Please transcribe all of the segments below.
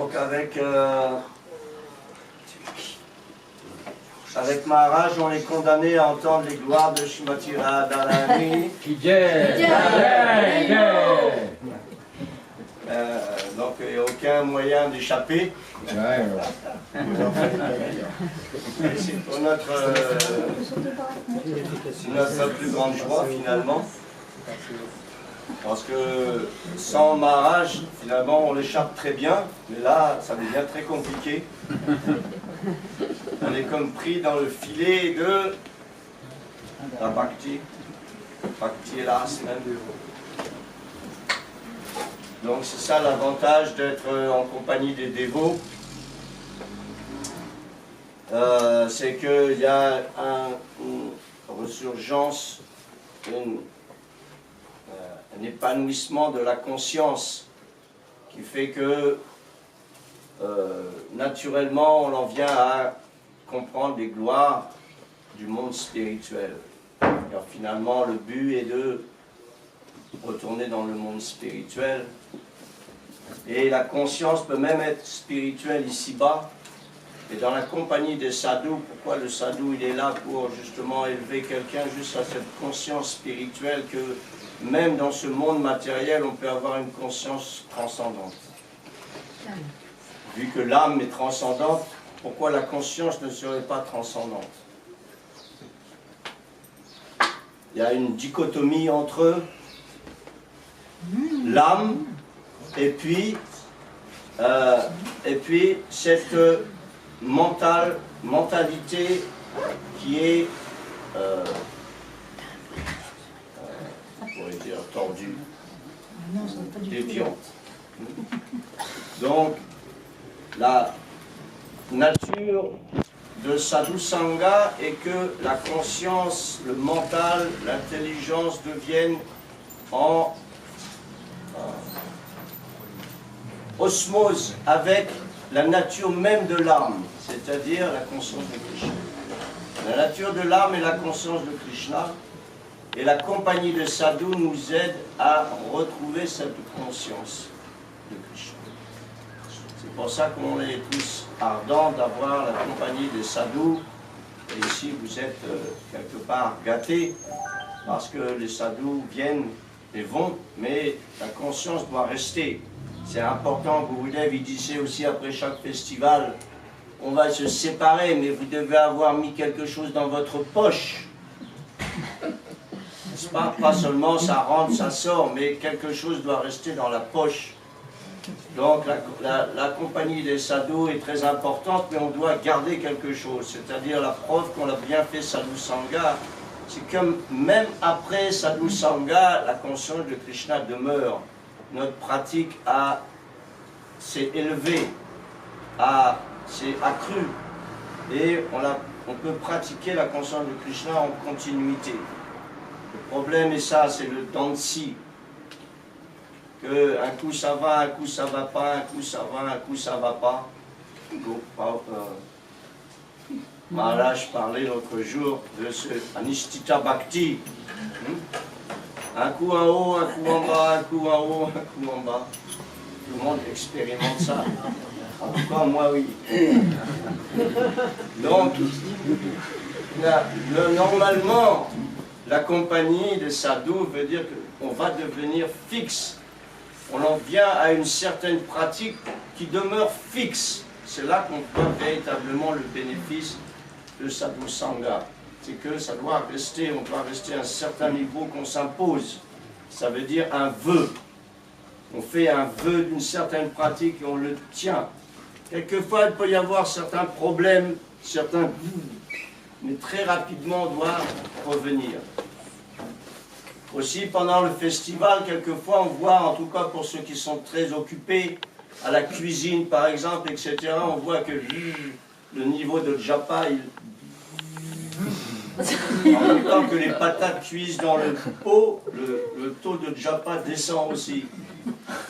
Donc avec Maharaj, on est condamné à entendre les gloires de Srimati Radharani. Donc il n'y a aucun moyen d'échapper. C'est pour notre plus grande joie finalement. Parce que sans Maharaj, finalement, on l'échappe très bien, mais là, ça devient très compliqué. On est comme pris dans le filet de la Bhakti. Bhakti est là, c'est même. Donc c'est ça l'avantage d'être en compagnie des dévots. C'est qu'il y a une ressurgence, un épanouissement de la conscience qui fait que naturellement on en vient à comprendre les gloires du monde spirituel. Car finalement le but est de retourner dans le monde spirituel et la conscience peut même être spirituelle ici-bas. Et dans la compagnie des sadhus, pourquoi le sadhu il est là pour justement élever quelqu'un juste à cette conscience spirituelle que même dans ce monde matériel, on peut avoir une conscience transcendante. Vu que l'âme est transcendante, pourquoi la conscience ne serait pas transcendante? Il y a une dichotomie entre l'âme et puis cette mentalité qui est on pourrait dire tordue, déviante. Donc la nature de Sadhu Sangha est que la conscience, le mental, l'intelligence deviennent en osmose avec la nature même de l'âme, c'est-à-dire la conscience de Krishna. La nature de l'âme est la conscience de Krishna, et la compagnie de sadhu nous aide à retrouver cette conscience de Krishna. C'est pour ça qu'on est tous ardents d'avoir la compagnie des sadhus, et ici vous êtes quelque part gâtés, parce que les sadhus viennent et vont, mais la conscience doit rester. C'est important, Gurudev il disait aussi après chaque festival, on va se séparer, mais vous devez avoir mis quelque chose dans votre poche. N'est-ce pas? Pas seulement ça rentre, ça sort, mais quelque chose doit rester dans la poche. Donc la compagnie des sadhus est très importante, mais on doit garder quelque chose. C'est-à-dire la preuve qu'on a bien fait Sadhu Sangha, c'est que même après Sadhu Sangha, la conscience de Krishna demeure. Notre pratique s'est élevée, s'est accrue, et on peut pratiquer la conscience de Krishna en continuité. Le problème est ça, c'est le dansi. Que un coup ça va, un coup ça va pas, un coup ça va, un coup ça va pas. Maharaj parlait l'autre jour de ce Anishtita Bhakti. Un coup en haut, un coup en bas, un coup en haut, un coup en bas. Tout le monde expérimente ça. En tout cas, moi, oui. Donc, normalement, la compagnie de sadhus veut dire qu'on va devenir fixe. On en vient à une certaine pratique qui demeure fixe. C'est là qu'on voit véritablement le bénéfice de Sadhu Sangha. C'est que ça doit rester, on doit rester à un certain niveau qu'on s'impose. Ça veut dire un vœu. On fait un vœu d'une certaine pratique et on le tient. Quelquefois, il peut y avoir certains problèmes, mais très rapidement, on doit revenir. Aussi, pendant le festival, quelquefois, on voit, en tout cas pour ceux qui sont très occupés, à la cuisine, par exemple, etc., on voit que le niveau de japa, en même temps que les patates cuisent dans le pot, le taux de japa descend aussi.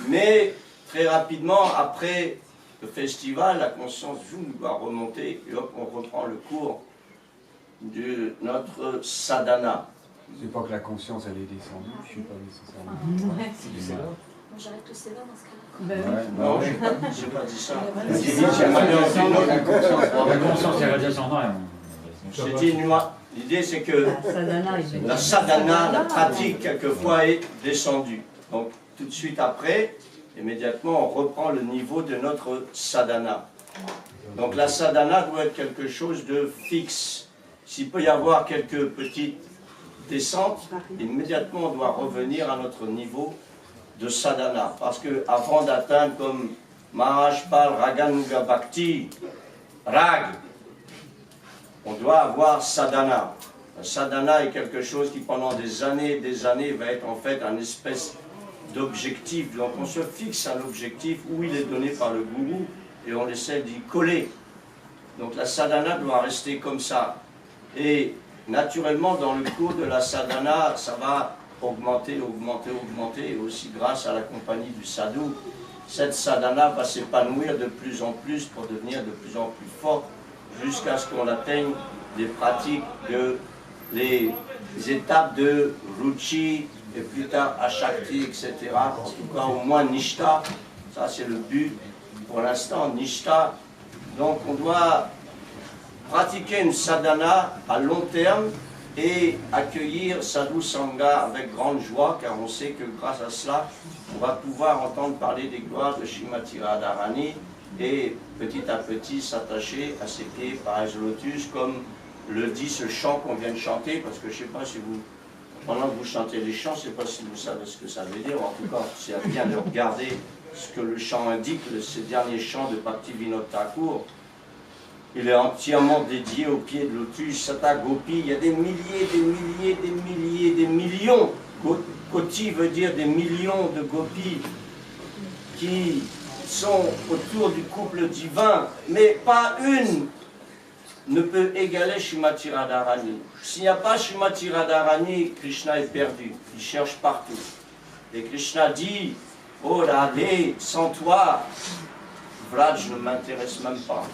Mais très rapidement, après le festival, la conscience va remonter et hop, on reprend le cours de notre sadhana. C'est pas que la conscience elle est descendue, je ne suis pas nécessairement. j'arrête le sévère dans ce cas-là. Non, je n'ai pas dit ça. La conscience est redescendante. L'idée, c'est que la sadhana, la pratique, quelquefois, est descendue. Donc, tout de suite après, immédiatement, on reprend le niveau de notre sadhana. Donc, la sadhana doit être quelque chose de fixe. S'il peut y avoir quelques petites descentes, immédiatement, on doit revenir à notre niveau de sadhana. Parce qu'avant d'atteindre, comme Maharaj parle, Raganuga Bhakti, Rag, on doit avoir sadhana. Le sadhana est quelque chose qui pendant des années va être en fait un espèce d'objectif. Donc on se fixe un objectif où il est donné par le gourou et on essaie d'y coller. Donc la sadhana doit rester comme ça. Et naturellement dans le cours de la sadhana, ça va augmenter, et aussi grâce à la compagnie du sadhu. Cette sadhana va s'épanouir de plus en plus pour devenir de plus en plus forte, jusqu'à ce qu'on atteigne les pratiques les étapes de Ruchi et plus tard Ashakti, etc. En tout cas, au moins Nishta, ça c'est le but pour l'instant, Nishta. Donc on doit pratiquer une sadhana à long terme et accueillir Sadhu Sangha avec grande joie, car on sait que grâce à cela, on va pouvoir entendre parler des gloires de Srimati Radharani et petit à petit s'attacher à ses pieds par lotus, comme le dit ce chant qu'on vient de chanter, parce que je ne sais pas si vous, pendant que vous chantez les chants, je ne sais pas si vous savez ce que ça veut dire, en tout cas, c'est bien de regarder ce que le chant indique, ce dernier chant de Bhaktivinoda Thakur. Il est entièrement dédié aux pieds de lotus, Sata Gopi, il y a des milliers, des millions, Koti veut dire des millions de gopis qui sont autour du couple divin, mais pas une ne peut égaler Srimati Radharani. S'il n'y a pas Srimati Radharani, Krishna est perdu, il cherche partout. Et Krishna dit, oh Radhe, sans toi, Vraj ne m'intéresse même pas.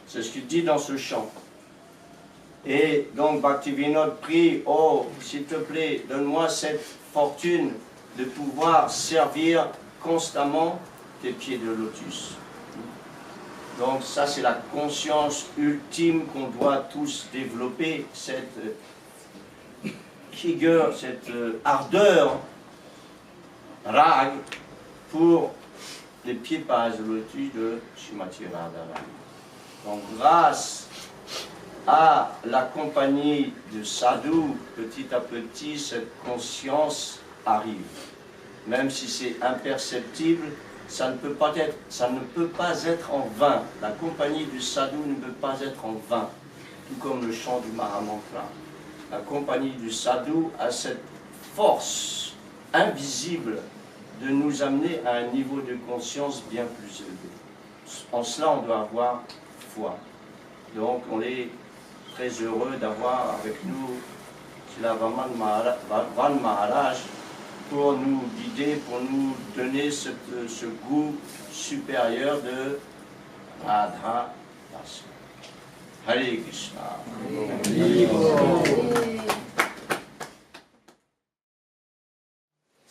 C'est ce qu'il dit dans ce chant. Et donc Bhaktivinoda prie, oh s'il te plaît, donne-moi cette fortune de pouvoir servir constamment tes pieds de lotus. Donc ça c'est la conscience ultime qu'on doit tous développer, cette rigueur, cette ardeur, rag, pour les pieds par de lotus de Srimati Radharani. Donc grâce à la compagnie de sadhu, petit à petit cette conscience arrive. Même si c'est imperceptible, ça ne peut pas être en vain. La compagnie du sadhu ne peut pas être en vain, tout comme le chant du Mahamantra. La compagnie du sadhu a cette force invisible de nous amener à un niveau de conscience bien plus élevé. En cela, on doit avoir foi. Donc, on est très heureux d'avoir avec nous Srila Van Maharaj pour nous guider, pour nous donner ce goût supérieur de Radha Rasa. Hare Krishna.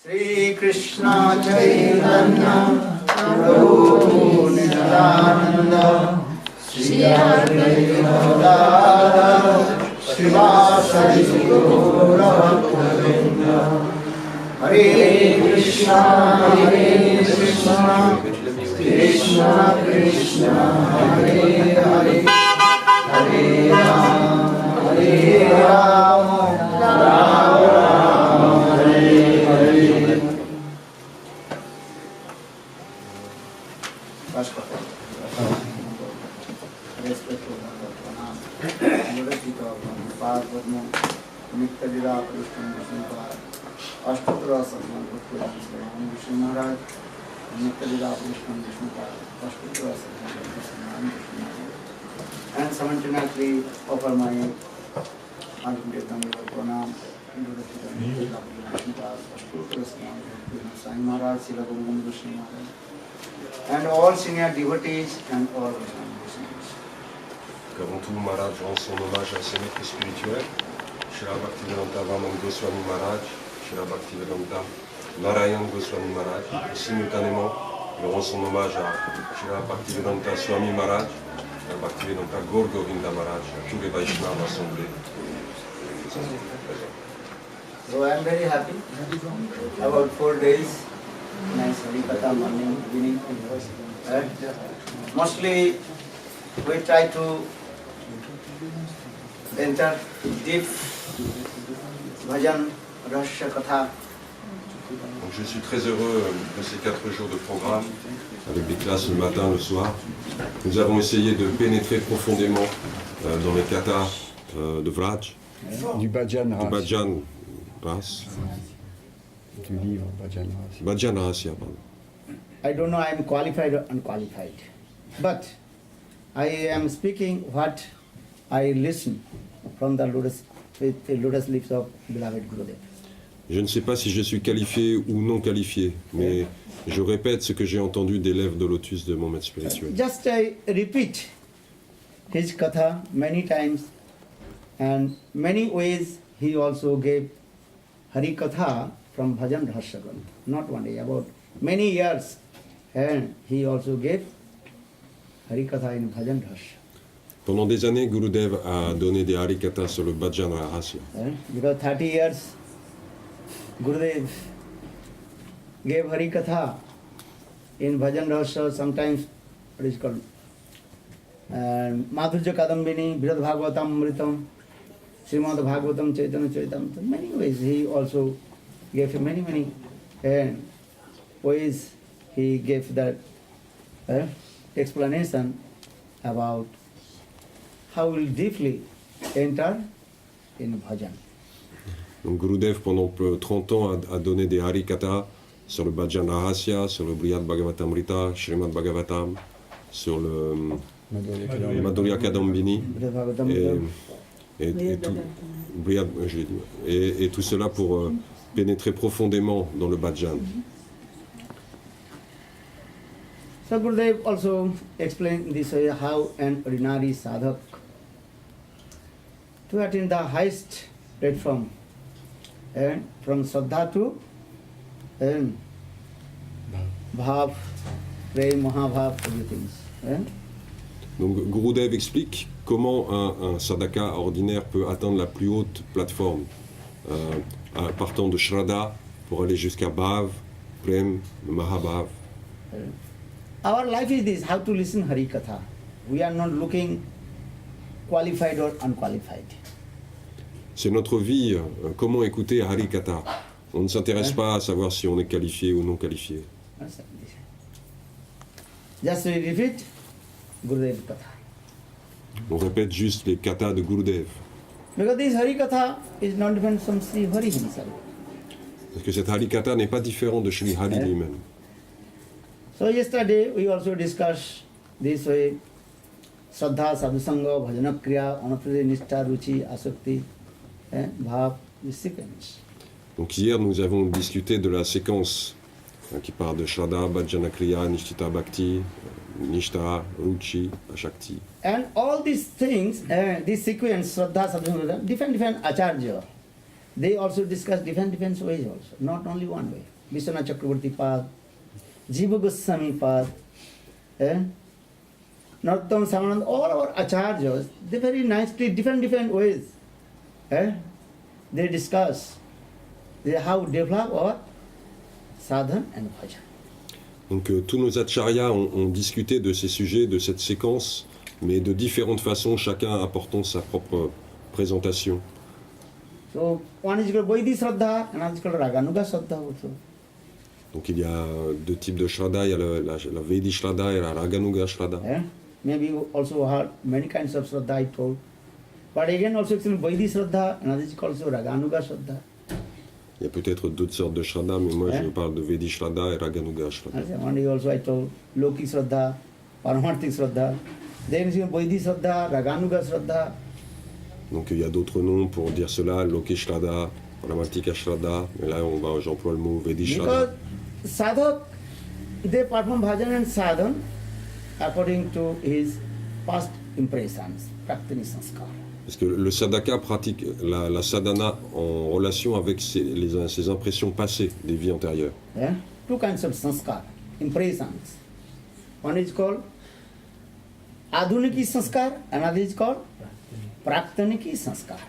Sri Krishna Chaitanya Prabhu Nityananda Shri Advaita Gadadhar Srivasadi Gaura Bhakta Hare Krishna, Krishna Krishna, Hare Hare, Hare Rama, Rama Rama, Hare Hare. Ashtotra Salman Vishnu Maharaj, Nityalila Vishnu Ashtotra Salman Vishnu Maharaj, and simultaneously offer my ultimate number of pranam into the Vishnu Maharaj, Ashtotra Salman Sai Maharaj, Srila Guru Vishnu Maharaj, and all senior devotees and all listeners. Avant tout, Maharaj rend son hommage à ses maîtres spirituels, Srila Bhaktivedanta Vaman Goswami Maharaj, Srila Bhaktivedanta Narayan Goswami Maharaj. Simultanément, nous rendons hommage à Srila Bhaktivedanta Swami Maharaj, à Bhaktivedanta Gaur Govinda Maharaj, à tous les Vaishnavas assemblés. So I am very happy. About 4 days, nice Harikatha morning, evening. Mostly we try to enter deep bhajan, rahasya katha. Donc je suis très heureux de ces 4 jours de programme, avec des classes le matin, le soir. Nous avons essayé de pénétrer profondément dans les kathas de Vraj, Du Bhajan du Ras. Bhajan Ras, Du livre Bhajan Ras. Bhajan Rahasya, pardon. I don't know I am qualified or unqualified, but I am speaking what I listen from the lotus, with the lotus lips of beloved Gurudev. Je ne sais pas si je suis qualifié ou non qualifié, mais je répète ce que j'ai entendu des lèvres de lotus de mon maître spirituel. Just I repeat his katha many times, and many ways he also gave Hari Katha from Bhajan Rahasya Grantha. Not one day, about many years, and he also gave Hari Katha in Bhajan Rahasya. Pendant des années, Gurudev a donné des harikathas sur le Bhajan Rahasya. Because 30 years Gurudev gave Hari Katha in Bhajan Rahasya, sometimes what is called Madhurya Kadambini, Brihad Bhagavatam Amritam, Srimad Bhagavatam Chaitanya Charitamrita. Many ways he also gave many ways he gave that explanation about how we'll deeply enter in bhajan. Donc Gurudev, pendant 30 ans, a donné des harikathas sur le Bhajan Rahasya, sur le Brihad Bhagavatamrita, Srimad Bhagavatam, sur le Madhurya Kadambini, Brihad Bhagavatam et tout, Brihad, je l'ai dit, et tout cela pour pénétrer profondément dans le Bhajan. So Gurudev also explained this way how an ordinary sadhak to attain the highest platform, and from Shraddha to Bhav, Prem, Mahabhav, everything. Donc Gurudev explique comment un sadhaka ordinaire peut atteindre la plus haute plateforme, partant de Shraddha pour aller jusqu'à Bhav, Prem, Mahabhav. Our life is this, how to listen Hari Katha. We are not looking qualified or unqualified. C'est notre vie, comment écouter Harikatha. On ne s'intéresse pas à savoir si on est qualifié ou non qualifié. Just we repeat Gurudev Katha. On répète juste les kathas de Gurudev. Because this Hari Katha is not different from Sri Hari himself. Parce que cette Harikatha n'est pas différente de Sri Hari lui-même. So yesterday we also discussed this way Shraddha, Sadhusanga, Bhajana Kriya, Anapriti, Nishtha, Ruchi, Asakti, Bhav, this sequence. Donc hier nous avons discuté de la séquence qui part de Shraddha, Bhajana Kriya, Nishtita Bhakti, Nishtha, Ruchi, Ashakti. And all these things, this sequence, Shraddha, Sadhusanga, different acharya, they also discuss different ways also, not only one way. Vishwanath Chakravarti Pad, Jiva Goswami Pad, Narottam Samanand, all our acharyas, they very nicely, different ways, they discuss how to develop our sadhana and bhajan. Donc tous nos acharyas ont discuté de ces sujets, de cette séquence, mais de différentes façons, chacun apportant sa propre présentation. So one is called Vaidhi Shraddha, another is called Raganuga Shraddha also. Donc il y a deux types de Shraddha, il y a la Vaidhi Shraddha et la Raganuga Shraddha. Maybe you also heard many kinds of Shraddha I told. But again also it's in Vaidhi Shraddha, another is called also Raganuga Shraddha. Il y a peut-être d'autres sortes de Shraddha, mais moi je parle de Vaidhi Shraddha et Raganuga Shraddha. One day also I told Loki Shraddha, Paramarthik Shraddha. Then it's Vaidhi Shraddha, Raganuga Shraddha. Donc il y a d'autres noms pour dire cela, Loki Shraddha, Paramatika Shraddha, mais là j'emploie le mot Vaidhi Shraddha. Because sadhak, they perform bhajan and sadhan according to his past impressions, praktini sanskar. Parce que le sadhaka pratique la sadhana en relation avec ses impressions passées des vies antérieures. Yeah? Two kinds of sanskar, impressions. One is called adhuniki sanskar, another is called praktaniki sanskar.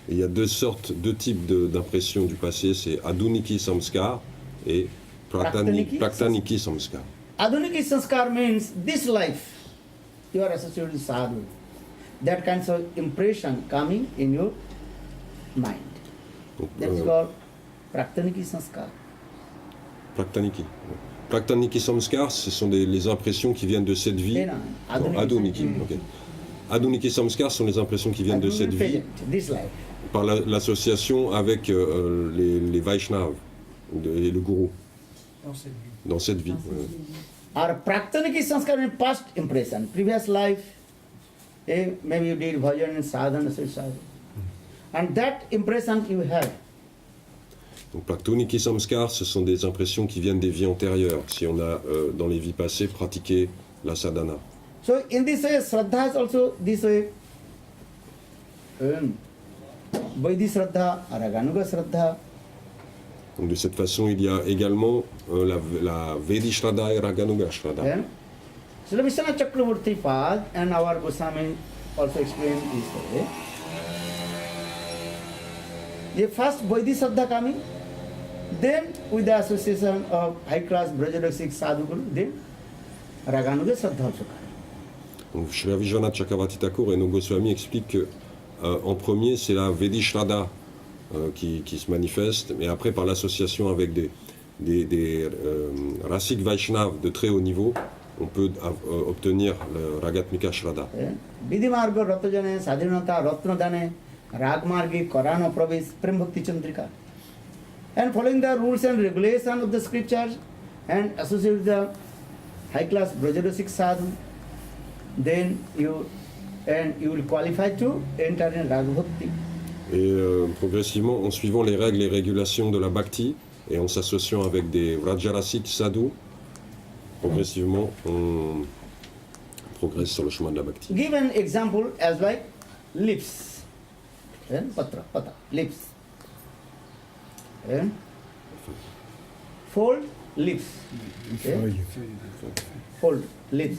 Et il y a deux types d'impressions du passé, c'est aduniki samskar et praktaniki samskar. Adhuniki sanskar means this life you are associated with sadhu. That kind of impression coming in your mind. Donc, That's called praktaniki sanskar. Praktaniki samskar, ce sont les impressions qui viennent de cette vie. Non, aduniki. Ok. Aduniki samskar sont les impressions qui viennent de cette vie This life. par l'association avec les Vaishnavas et le gourou dans cette vie. Or praktaniki sanskar means past impression, previous life. Maybe you did bhajan and sadhana, and that impression you have. Donc praktaniki samskar, ce sont des impressions qui viennent des vies antérieures, si on a dans les vies passées pratiqué la sadhana. So in this way, Shraddha is also this way. Vaidhi Shraddha, Raganuga Shraddha. Donc de cette façon, il y a également la Vedi Shraddha et Raganuga Shraddha. Srila Vishwanath Chakravarti Pad and our Goswami also explained this way. The first Vaidhi Shraddha coming, then with the association of high class Brajadasik Sadhu Guru, then Raganuga Shraddha also coming. Donc Srila Vishwanath Chakravarti Thakur et nos Goswami expliquent que en premier, c'est la Vedi Shraddha qui se manifeste, mais après par l'association avec des Rasik Vaishnav de très haut niveau, on peut obtenir le Ragatmika Shraddha. Vidhi Marga Ratajane Sadhinata Ratnadane Ragmargi Korano Pravesh Prem Bhakti Chandrika. And following the rules and regulations of the scriptures and associated with the high class Brajadasik Sadhu, then you will qualify to enter in Ragbhakti. Et progressivement, en suivant les règles et régulations de la Bhakti et en s'associant avec des Vrajarasik Sadhu, progressivement, on progresse sur le chemin de la Bhakti. Give an example as like lips. Pata, lips. Fold lips. Fold lips.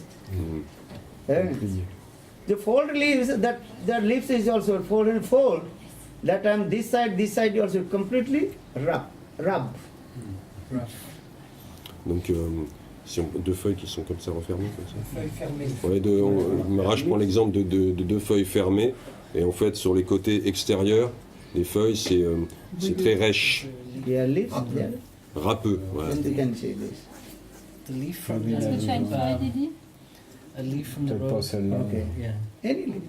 The fold leaves, that lips is also fold and fold. That time this side also completely rub. Donc, deux feuilles qui sont comme ça refermées, comme ça. Feuilles fermées. Maharaj prend l'exemple de deux feuilles fermées, et en fait, sur les côtés extérieurs des feuilles, c'est très rêche. Râpeux. Voilà. And you can see this. The leaf from Which one, Didi? a leaf from the Peut-être pas rose. celle-là. Okay. Yeah. Any leaf.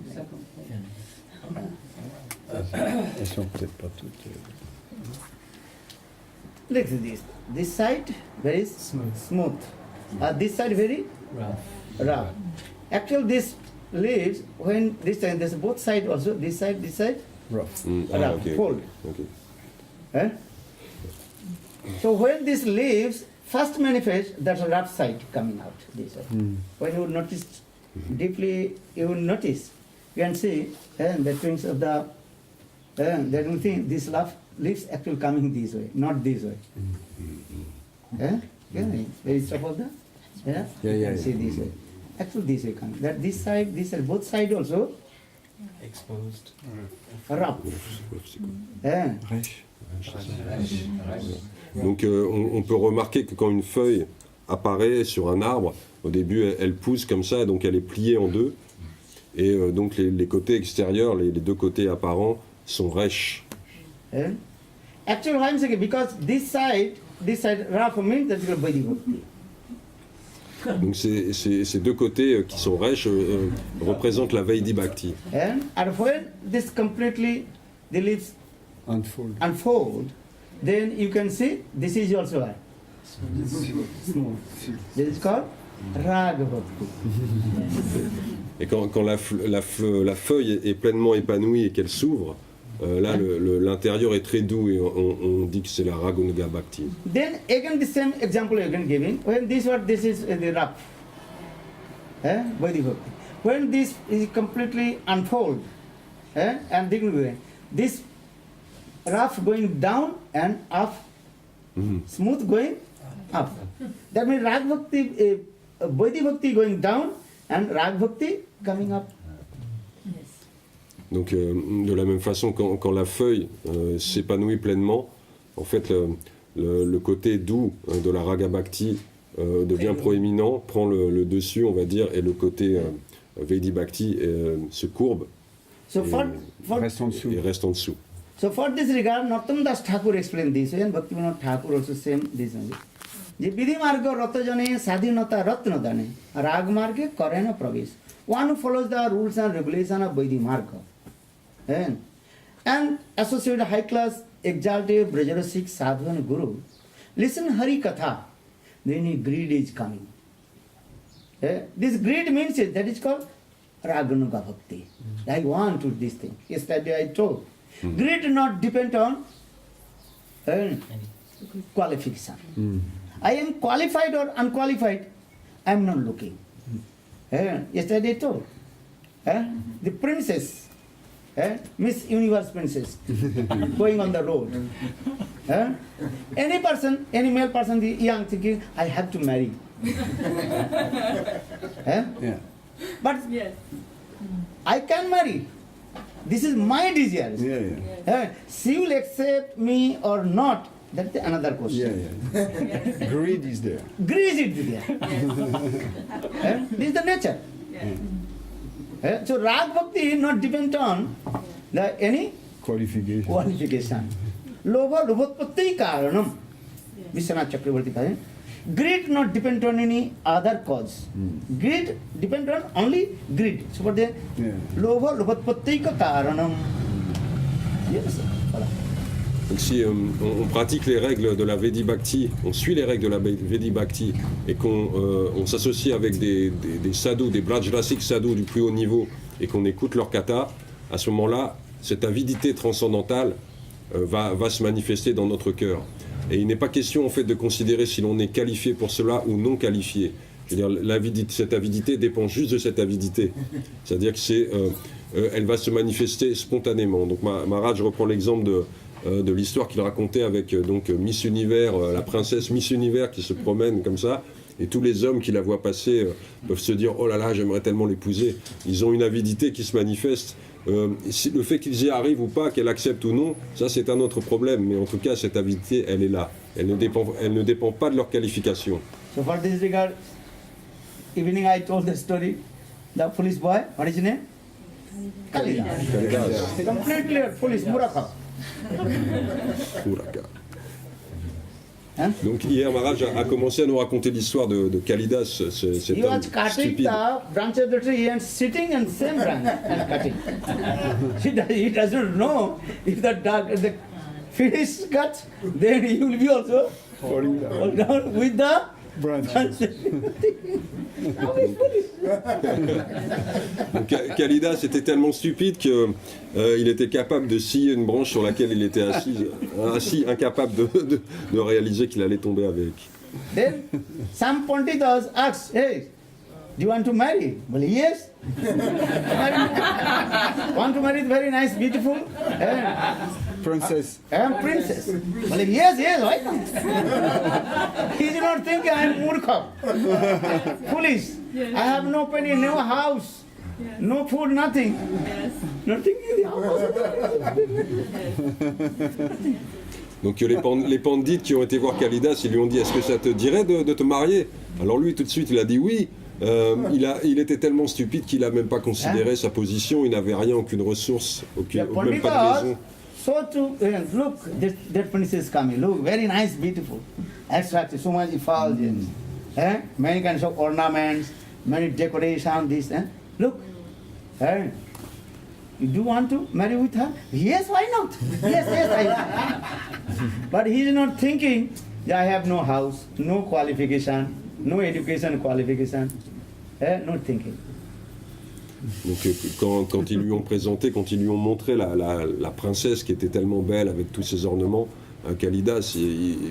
Elles sont peut-être pas toutes. Look at this. This side very smooth. This side very rough. Actually, this leaves when this time there's both side also. This side, Rough. Ah, rough, ok. fold. Ok. Eh? So when this leaves first manifest, that's a rough side coming out this way. When you notice deeply, you will notice. You can see the twins of the. That you think this leaves actually coming this way, not this way. Yeah, very top of the. Yeah, you can see this way. Actually, this way coming. That this side, both side also Exposed. rough. Yeah. Rêche. Donc on peut remarquer que quand une feuille apparaît sur un arbre, au début elle pousse comme ça, donc elle est pliée en deux, et donc les côtés extérieurs, les deux côtés apparents sont rêches. Yeah. Actually, why I'm saying because this side rough means that's going to be. Donc ces deux côtés qui sont rêches représentent la Vaidhi Bhakti. And when this completely the leaves unfold, then you can see this is also a smooth. This is called Raga Bhakti. Et quand la feuille est pleinement épanouie et qu'elle s'ouvre, là l'intérieur est très doux et on dit que c'est la Raganuga Bhakti. Then again the same example again giving. When this is the rough, Vaidhi Bhakti. When this is completely unfold, and going. This rough going down and up, smooth going up. That means Rag Bhakti, Vaidhi Bhakti going down and Rag Bhakti coming up. Donc de la même façon, quand la feuille s'épanouit pleinement, en fait le côté doux de la Raga Bhakti devient proéminent, prend le dessus, on va dire, et le côté Vaidhi Bhakti se courbe So Reste en dessous. et reste en dessous. So for this regard, Narottam Das Thakur explained this way, and Bhaktivinoda Thakur also same this way. যে বিধি মার্গ রতজনে স্বাধীনতা রত্ন দানে রাগ মার্গে করে না প্রবেশ one who follows the rules and regulations of Vaidhi Marga and associated high class exalted Brajrasik sadhu and guru listen Hari Katha, then greed is coming. This greed means that is called Raganuga Bhakti. I want to this thing. Yesterday I told. Greed not depend on qualification. I am qualified or unqualified, I am not looking. Yesterday I told. The princess, Miss Universe princess, going on the road. Any person, any male person, the young thinking, I have to marry. Yeah. But I can marry. This is my desire. Yeah. She will accept me or not, that's another question. Yeah. Greed is there. Greed is there. This is the nature. So Rag Bhakti not depend on any Qualification. qualification. Lobha lobhotpatti karanam. Vishwanath Chakravarti says, greed not depend on any other cause. Greed depend on only greed. So what they lobha lobhotpatti karanam. Yes. Voilà. Donc si on pratique les règles de la Vaidhi Bhakti, on suit les règles de la Vaidhi Bhakti et qu'on s'associe avec des sadhus, des Brajrasik sadhus du plus haut niveau et qu'on écoute leur kata, à ce moment-là, cette avidité transcendantale va se manifester dans notre cœur. Et il n'est pas question en fait de considérer si l'on est qualifié pour cela ou non qualifié. Je veux dire, cette avidité dépend juste de cette avidité. C'est-à-dire que elle va se manifester spontanément. Donc Maharaj, je reprends l'exemple de l'histoire qu'il racontait avec donc Miss Univers, la princesse Miss Univers qui se promène comme ça, et tous les hommes qui la voient passer peuvent se dire « Oh là là, j'aimerais tellement l'épouser ». Ils ont une avidité qui se manifeste. Le fait qu'ils y arrivent ou pas, qu'elle accepte ou non, ça c'est un autre problème. Mais en tout cas, cette avidité, elle est là. Elle ne dépend pas de leur qualification. So for this regard, evening I told the story, the police boy, what is his name? Kalidas. Completely police, Muraka. Oulaka. Donc hier, Maharaj a commencé à nous raconter l'histoire de Kalidas, cet He homme was cutting stupide. the branch of the tree and sitting in same branch and cutting. He doesn't know if the finish cut, then he will be also Falling fall down with the branch. branch. Now he's foolish. Donc, Kalidas était tellement stupide qu'il était capable de scier une branche sur laquelle il était assis incapable de réaliser qu'il allait tomber avec. Then some Panditas asked, hey, do you want to marry? Well, yes. Want to marry very nice, beautiful Princess. princess? Well, yes, why not? He did not think I am murkha, foolish. I have no penny, no house, no food, nothing. Nothing in the house. Donc les pandits qui ont été voir Kalidas, ils lui ont dit « Est-ce que ça te dirait de te marier ?» Alors lui, tout de suite, il a dit oui. Il était tellement stupide qu'il n'a même pas considéré sa position, il n'avait rien, aucune ressource, même pas de maison. So to look, that princess coming. Look, very nice, beautiful, attractive, so much effulgence, many kinds of ornaments, many decoration. This, look, you do want to marry with her? Yes, why not? Yes, I. But he is not thinking. I have no house, no qualification, no education qualification, not thinking. Donc quand ils lui ont présenté, quand ils lui ont montré la princesse qui était tellement belle avec tous ses ornements, Kalidas,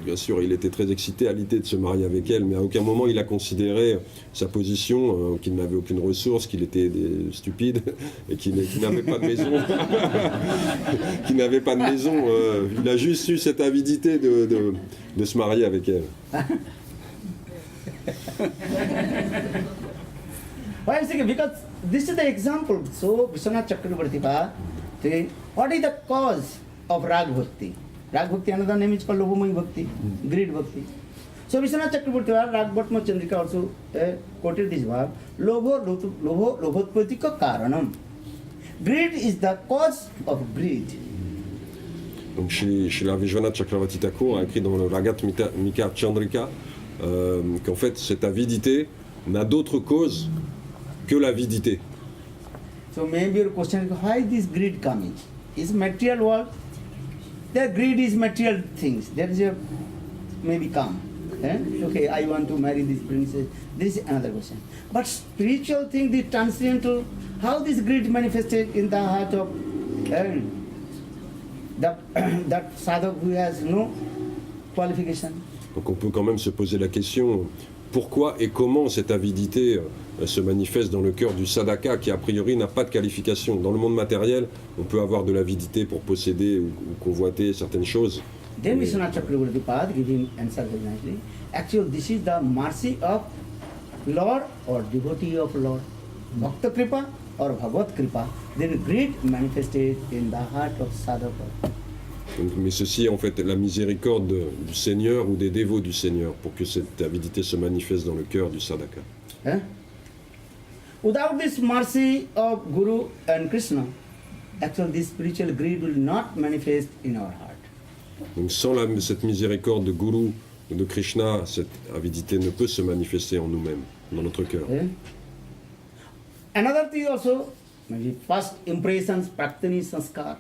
bien sûr, il était très excité à l'idée de se marier avec elle, mais à aucun moment il a considéré sa position, qu'il n'avait aucune ressource, qu'il était stupide et qu'il n'avait pas de maison. Qu'il n'avait pas de maison. Il a juste eu cette avidité de se marier avec elle. Why I'm saying? Because this is the example. So Vishwanath Chakravarti, what is the cause of Rag Bhakti? Rag Bhakti, another name is called Lobhamoi Bhakti, greed Bhakti. So Vishwanath Chakravarti, Rag Bhatma Chandrika also quoted this verb, Lobhotpatika Karanam. Greed is the cause of greed. Donc Srila Vishwanath Chakravarti Thakur a écrit dans le Ragat Mika Chandrika qu'en fait cette avidité n'a d'autre cause que l'avidité. So maybe your question is, why is this greed coming? Is material world? The greed is material things. That is your maybe come. Okay, I want to marry this princess. This is another question. But spiritual thing, the transcendental, how this greed manifested in the heart of that sadhak who has no qualification. Donc on peut quand même se poser la question, pourquoi et comment cette avidité se manifeste dans le cœur du sadhaka qui a priori n'a pas de qualification. Dans le monde matériel, on peut avoir de l'avidité pour posséder ou convoiter certaines choses. Then Vishwanath Chakravarti Pad giving answer very nicely. Actually, this is the mercy of Lord or devotee of Lord. Bhakta Kripa or Bhagavad Kripa. Then greed manifested in the heart of sadhaka. Donc, mais ceci est en fait la miséricorde du Seigneur ou des dévots du Seigneur pour que cette avidité se manifeste dans le cœur du sadhaka. Without this mercy of Guru and Krishna, actually this spiritual greed will not manifest in our heart. Donc sans cette miséricorde de Guru ou de Krishna, cette avidité ne peut se manifester en nous-mêmes, dans notre cœur. Another thing also, maybe first impressions, praktini sanskar.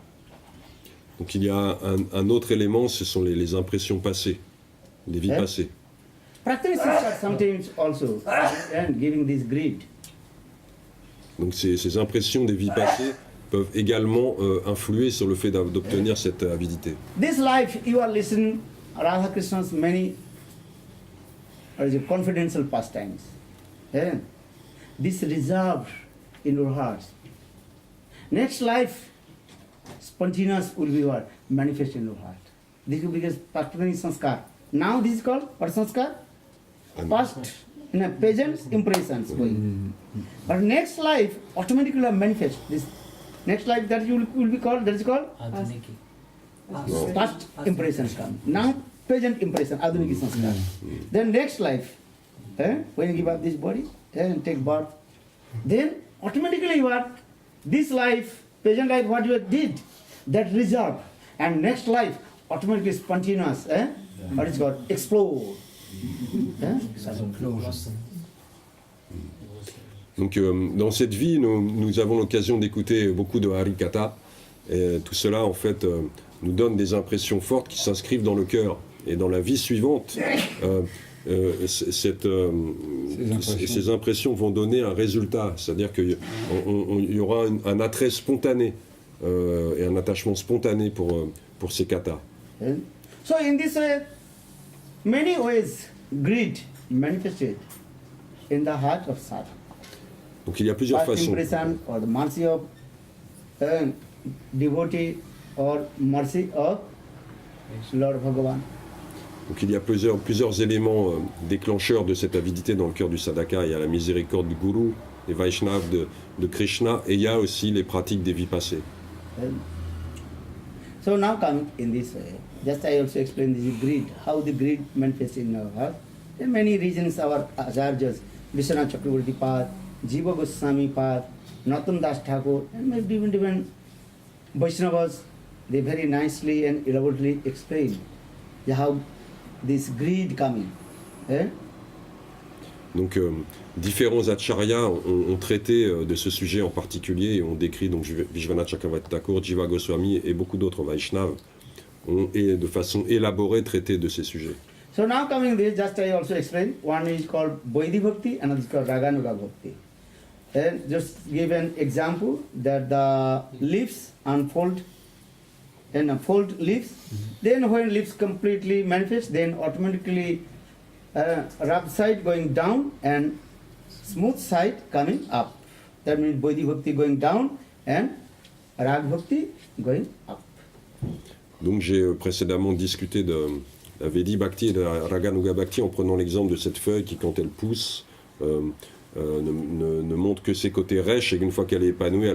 Donc il y a un autre élément, ce sont les impressions passées, les vies passées. Praktini sanskar sometimes also and giving this greed. Donc ces impressions des vies passées peuvent également influer sur le fait d'obtenir cette avidité. This life you are listening Radha Krishna's many confidential pastimes. This reserved in your hearts. Next life, spontaneous will be what? Manifest in your heart. This is because Praktini sanskar. Now this is called what sanskar? Past in a present impressions going. But next life automatically will manifest. This next life that you will be called, that is called Aduniki. past impressions come. Now present impression, Aduniki sanskar. Then next life, when you give up this body and take birth, then automatically you are this life, present life, what you did, that reserve, and next life automatically spontaneous, what is called explode. Donc dans cette vie, nous avons l'occasion d'écouter beaucoup de Harikatha, et tout cela en fait nous donne des impressions fortes qui s'inscrivent dans le cœur. Et dans la vie suivante, ces impressions vont donner un résultat, c'est-à-dire qu'il y aura un attrait spontané et un attachement spontané pour ces kathas. So in this way, many ways greed manifested in the heart of sadhaka. Donc il y a plusieurs façons. Impression or the mercy of devotee or mercy of Lord Bhagavan. Donc il y a plusieurs éléments déclencheurs de cette avidité dans le cœur du sadhaka. Il y a la miséricorde du Guru, les Vaishnavas de Krishna, et il y a aussi les pratiques des vies passées. So now coming in this way, just I also explained this greed, how the greed manifests in our heart. There are many reasons our acharyas, Vishwanath Chakravarti Pad, Jiva Goswami Pad, Narottam Das Thakur, and maybe even Vaishnavas, they very nicely and elaborately explain how this greed coming. Donc différents acharyas ont traité de ce sujet en particulier et ont décrit, donc Vishwanath Chakravarti Thakur, Jiva Goswami et beaucoup d'autres Vaishnavas ont de façon élaborée traité de ces sujets. So now coming this, just I also explained, one is called Vaidhi Bhakti, another is called Raganuga Bhakti. And just give an example that the leaves unfold and fold leaves. Then when leaves completely manifest, then automatically rough side going down and smooth side coming up. That means Bodhi Bhakti going down and Rag Bhakti going up. Donc j'ai précédemment discuté de la Vedi Bhakti et de la Raganuga Bhakti en prenant l'exemple de cette feuille qui, quand elle pousse, ne montre que ses côtés rêches, et qu'une fois qu'elle est épanouie,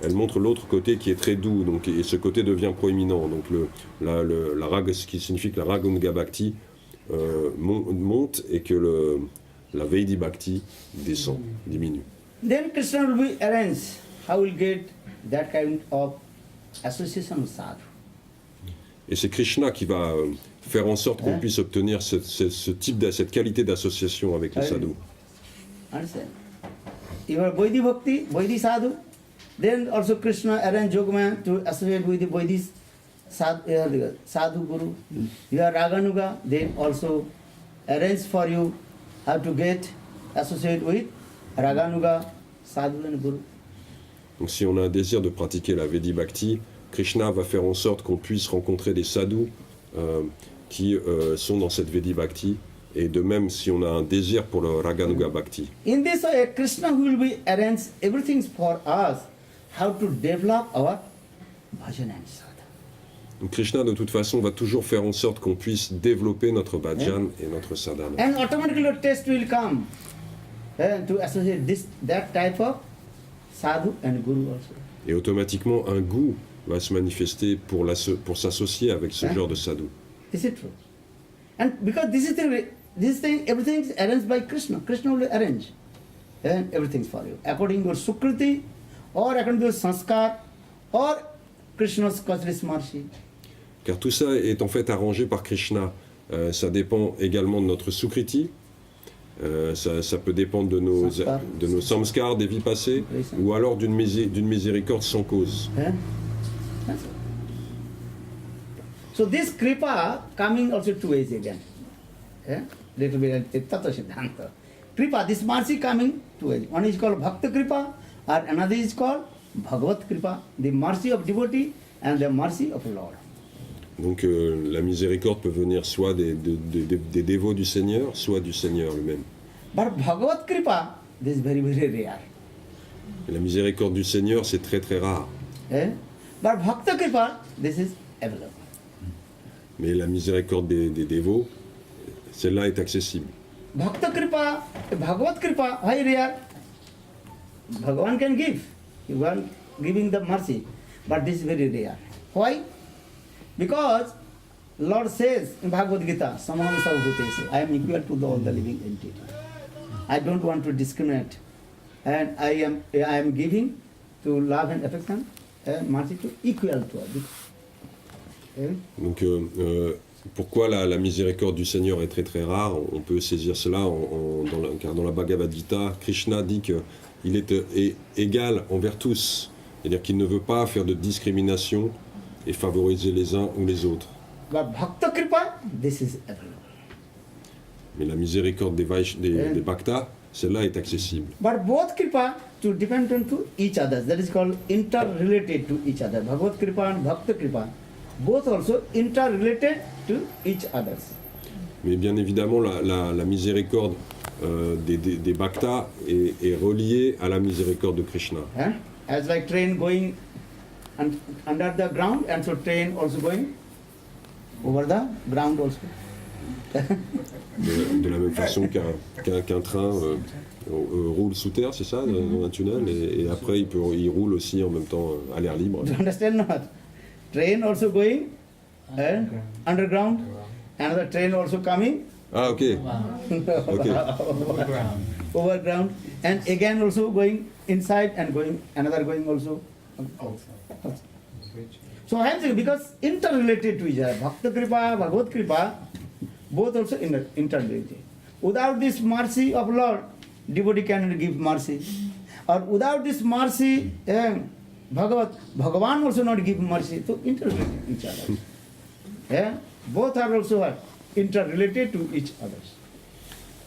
elle montre l'autre côté qui est très doux, donc, et ce côté devient proéminent. Donc la Raga, ce qui signifie que la Raganuga Bhakti monte et que la Vedi Bhakti descend, diminue. Then Krishna will be arranged. How will get that kind of association with sadhu? Et c'est Krishna qui va faire en sorte qu'on puisse obtenir cette qualité d'association avec les sadhus. Understand? You are Vaidhi Bhakti, Vaidhi Sadhu. Then also Krishna arranged Yogama to associate with the Vaidhi Sadhu Guru. You are Raganuga, then also arrange for you how to get associate with Raganuga, Sadhu and Guru. Donc si on a un désir de pratiquer la Vedi Bhakti, Krishna va faire en sorte qu'on puisse rencontrer des sadhus qui sont dans cette Vedi Bhakti, et de même si on a un désir pour le Raganuga Bhakti. In this way, Krishna will be arranged everything for us, how to develop our bhajan and sadhana. Donc Krishna de toute façon va toujours faire en sorte qu'on puisse développer notre bhajan et notre sadhana. And automatically a test will come to associate that type of sadhu and guru also. Et automatiquement un goût va se manifester pour s'associer avec ce genre de sadhu. Is it true? And because this thing, everything is arranged by Krishna. Krishna will arrange and everything for you. According to your Sukriti, or according to your Sanskar, or Krishna's causeless mercy. Car tout ça est en fait arrangé par Krishna. Ça dépend également de notre Sukriti. Ça peut dépendre de nos samskars des vies passées, ou alors d'une miséricorde sans cause. So this kripa coming also two ways again. Little bit Tattva Siddhanta. Kripa, this mercy coming two ways. One is called Bhakta Kripa, or another is called Bhagavat Kripa, the mercy of devotee and the mercy of Lord. Donc la miséricorde peut venir soit des dévots du Seigneur, soit du Seigneur lui-même. But Bhagavat Kripa, this is very, very rare. Et la miséricorde du Seigneur, c'est très très rare. But Bhakta Kripa, this is available. Mais la miséricorde des dévots, celle-là est accessible. Bhakta Kripa, Bhagavat Kripa, why rare? Bhagavan can give. He was giving the mercy. But this is very rare. Why? Because Lord says in Bhagavad Gita, Samaham Sarvabhuteshu, I am equal to all the living entity. I don't want to discriminate. And I am giving to love and affection and mercy to equal to all. Donc pourquoi la miséricorde du Seigneur est très très rare? On peut saisir cela car dans la Bhagavad Gita, Krishna dit qu'il est égal envers tous. C'est-à-dire qu'il ne veut pas faire de discrimination et favoriser les uns ou les autres. But Bhakta Kripa, this is available. Mais la miséricorde des Bhaktas, celle-là est accessible. But both Kripa to depend on to each other. That is called interrelated to each other. Bhagavad Kripa and Bhakta Kripa, both also interrelated to each other. Mais bien évidemment, la miséricorde des Bhaktas est reliée à la miséricorde de Krishna. As like train going under the ground, and so train also going over the ground also. De la même façon qu'un train roule sous terre, c'est ça, dans un tunnel, et après il roule aussi en même temps à l'air libre. You understand not? Train also going underground, another train also coming. Ah, ok. Overground, and again also going inside and another going also. So I am saying because interrelated to each other, Bhakta Kripa, Bhagavad Kripa, both also interrelated. Without this mercy of Lord, devotee cannot give mercy. Or without this mercy, Bhagavan also not give mercy. So interrelated to each other. Both are also interrelated to each other.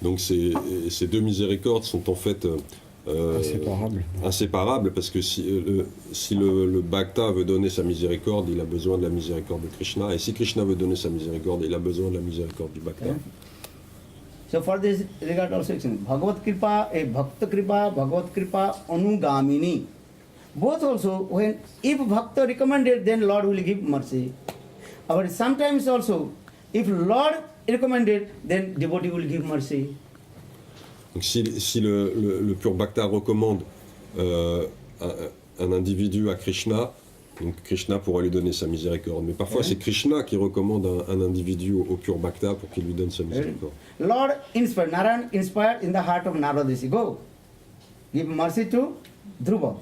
Donc ces deux miséricordes sont en fait inséparable, parce que si le Bhakta veut donner sa miséricorde, il a besoin de la miséricorde de Krishna, et si Krishna veut donner sa miséricorde, il a besoin de la miséricorde du Bhakta. So for this regard also Bhagavad Kripa, a Bhakta Kripa, Bhagavad Kripa Anugamini. Both also, when if Bhakta recommended, then Lord will give mercy. But sometimes also, if Lord recommended, then devotee will give mercy. Donc si le pur Bhakta recommande un individu à Krishna, donc Krishna pourra lui donner sa miséricorde. Mais parfois c'est Krishna qui recommande un individu au pur Bhakta pour qu'il lui donne sa miséricorde. Lord inspired, Narayan inspired in the heart of Narada Rishi. Go, give mercy to Dhruva.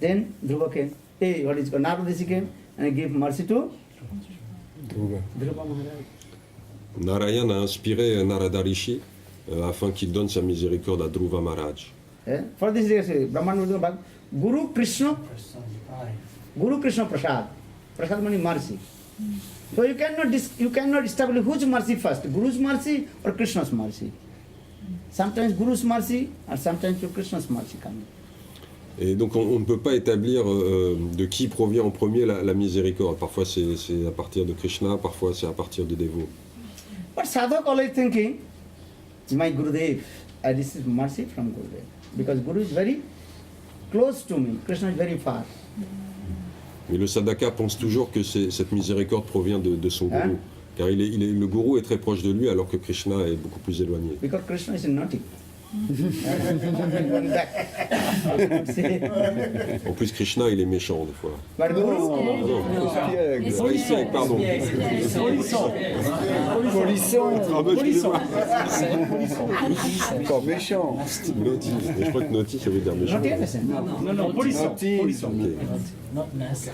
Then Dhruva came. Hey, what is called? Narada Rishi came and give mercy to Dhruva Maharaj. Narayan a inspiré Narada Rishi afin qu'il donne sa miséricorde à Dhruva Maharaj. For this reason, Brahman Guru Krishna Prasad. Prasad means mercy. So you cannot establish whose mercy first, Guru's mercy or Krishna's mercy. Sometimes Guru's mercy or sometimes Krishna's mercy comes. Et donc on ne peut pas établir de qui provient en premier la miséricorde. Parfois c'est à partir de Krishna, parfois c'est à partir de dévots. But sadhak always thinking, my Gurudev, I receive mercy from Gurudev. Because Guru is very close to me, Krishna is very far. Mais le sadhaka pense toujours que cette miséricorde provient de son gourou. Car le gourou est très proche de lui alors que Krishna est beaucoup plus éloigné. Because Krishna is naughty. En plus, Krishna, il est méchant des fois. But Guru, Espiègle, pardon. Polisson. Encore méchant. Naughty. Et je crois que naughty, ça veut dire méchant. naughty understand? Non, polisson. Ok. Not nasty.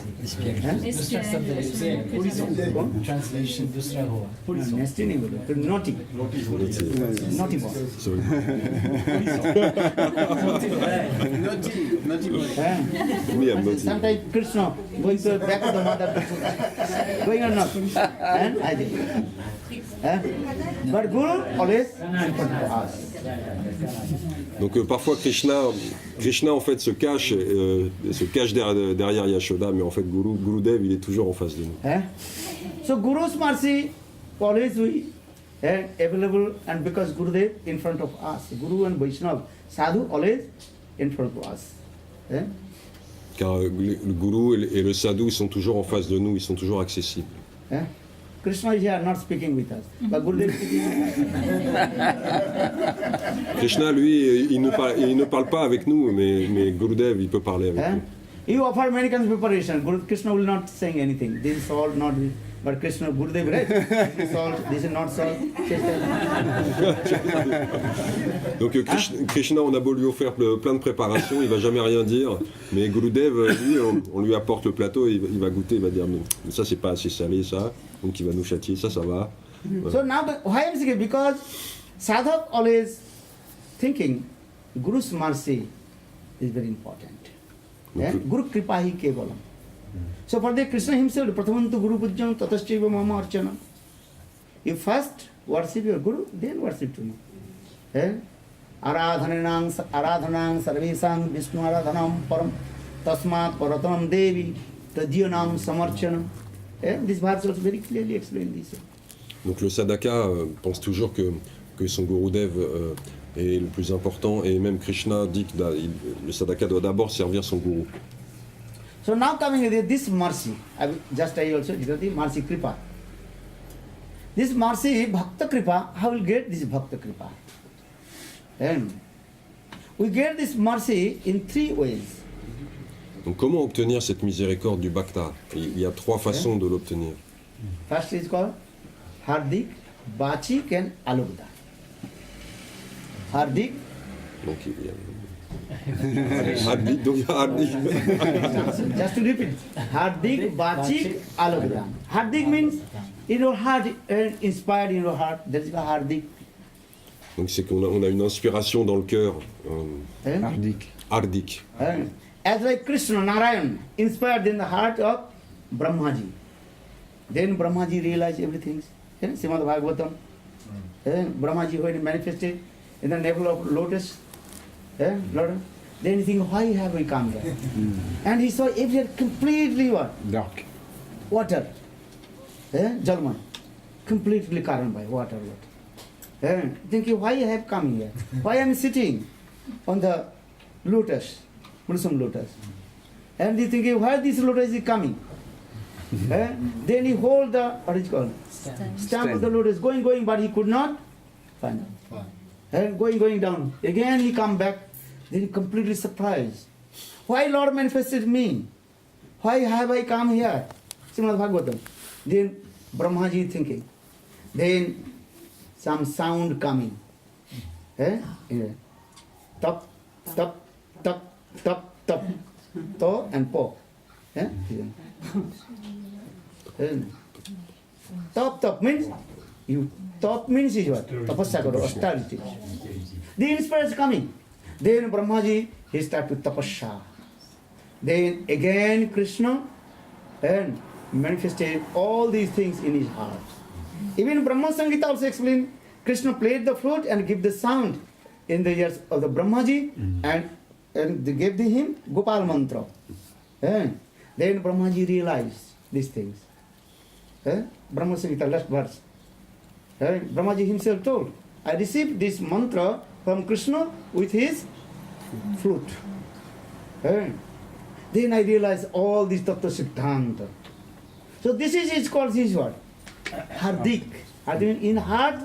Translation, दूसरा हुआ. Nasty नहीं बोलो, naughty. Naughty boy. Sorry. Me, I'm naughty. Sometimes Krishna going to the back of the mother, going or not? I think. But Guru always in front of us. Donc parfois Krishna en fait se cache derrière Yashoda, mais en fait Gurudev il est toujours en face de nous. So Guru's mercy always we available, and because Gurudev in front of us, Guru and Vaishnava, Sadhu always in front of us. Car le Guru et le Sadhu sont toujours en face de nous, ils sont toujours accessibles. Krishna is here not speaking with us, but Gurudev is speaking with us. Krishna, lui, il ne parle pas avec nous, mais Gurudev, il peut parler avec nous. You offer many kinds of preparation. Krishna will not say anything. This is salt, not this. But Krishna, Gurudev, right? This is salt, this is not salt. Donc Krishna, on a beau lui offrir plein de préparations, il va jamais rien dire. Mais Gurudev, lui, on lui apporte le plateau, il va goûter, il va dire mais ça c'est pas assez salé, ça. Donc il va nous châtier, ça va. Ouais. So now, why I'm saying? Because sadhak always thinking Guru's mercy is very important. Guru kripahi kevalam. So for the Krishna himself, Prathamantu Guru Pujjam Tataschaiva Mama Archana. You first worship your Guru, then worship to me. Aradhanang sarvesang Vishnu aradhanam param tasmat paratanam devi tadyanam samarchanam. This verse also very clearly explains this. Donc le sadhaka pense toujours que son Gurudev est le plus important, et même Krishna dit que le sadhaka doit d'abord servir son gourou. So now coming with this mercy, I also did the mercy kripa. This mercy bhakta kripa, how will get this bhakta kripa? And we get this mercy in three ways. Donc comment obtenir cette miséricorde du bhakta? Il y a trois façons de l'obtenir. First is called hardik, bachik and alubda. Hardik. Donc il y a hardik, donc hardik. Just to repeat, hardik, bachik, alubda. Hardik means in your heart, inspired in your heart. That is called hardik. Donc c'est qu'on a une inspiration dans le cœur. Hardik. Hardik. As like Krishna, Narayan, inspired in the heart of Brahmaji. Then Brahmaji realized everything. Srimad Bhagavatam. Brahmaji when he manifested in the navel of lotus, Lord. Then you think, why have we come here? And he saw everywhere completely what? Dark. Water. Jalman. Completely covered by water. Thinking, why I have come here? Why I am sitting on the lotus, Muslim lotus? And he thinking, why this lotus is coming? Then he hold the, what is it called? Stamp of the lotus, going, but he could not find it. Going down. Again he come back, then he completely surprised. Why Lord manifested me? Why have I come here? Srimad Bhagavatam. Then Brahmaji thinking. Then some sound coming. Tap, tap, tap, tap, tap. To and po. Tap means you top means is what? Tapasya karo, austerity. The inspiration coming. Then Brahmaji he start with tapasya. Then again Krishna and manifested all these things in his heart. Even Brahma Samhita also explained Krishna played the flute and give the sound in the ears of the Brahmaji and they gave him Gopal mantra. Then Brahmaji realized these things. Brahma Samhita, last verse. Brahmaji himself told, I received this mantra from Krishna with his flute. Then I realized all these Tattva Siddhanta. So this is called his what? Hardik. Hardik in heart,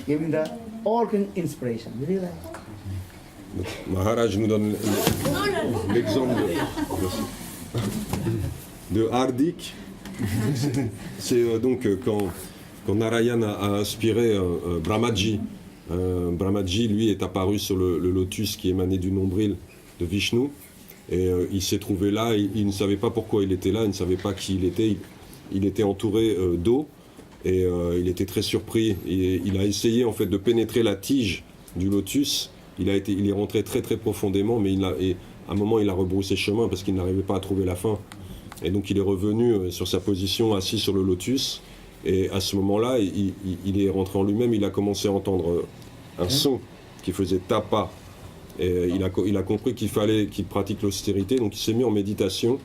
giving the all inspiration. You realize? Maharaj nous donne l'exemple de Hardik. C'est donc quand Narayana a inspiré Brahmaji. Brahmaji, lui, est apparu sur le lotus qui émanait du nombril de Vishnu. Et il s'est trouvé là, il ne savait pas pourquoi il était là, il ne savait pas qui il était. Il était entouré d'eau et il était très surpris. Et il a essayé en fait de pénétrer la tige du lotus. Il est rentré très très profondément, mais à un moment il a rebroussé chemin parce qu'il n'arrivait pas à trouver la fin. Et donc il est revenu sur sa position assis sur le lotus. Et à ce moment-là, il est rentré en lui-même. Il a commencé à entendre un son qui faisait tapa. Et il a compris qu'il fallait qu'il pratique l'austérité. Donc il s'est mis en méditation.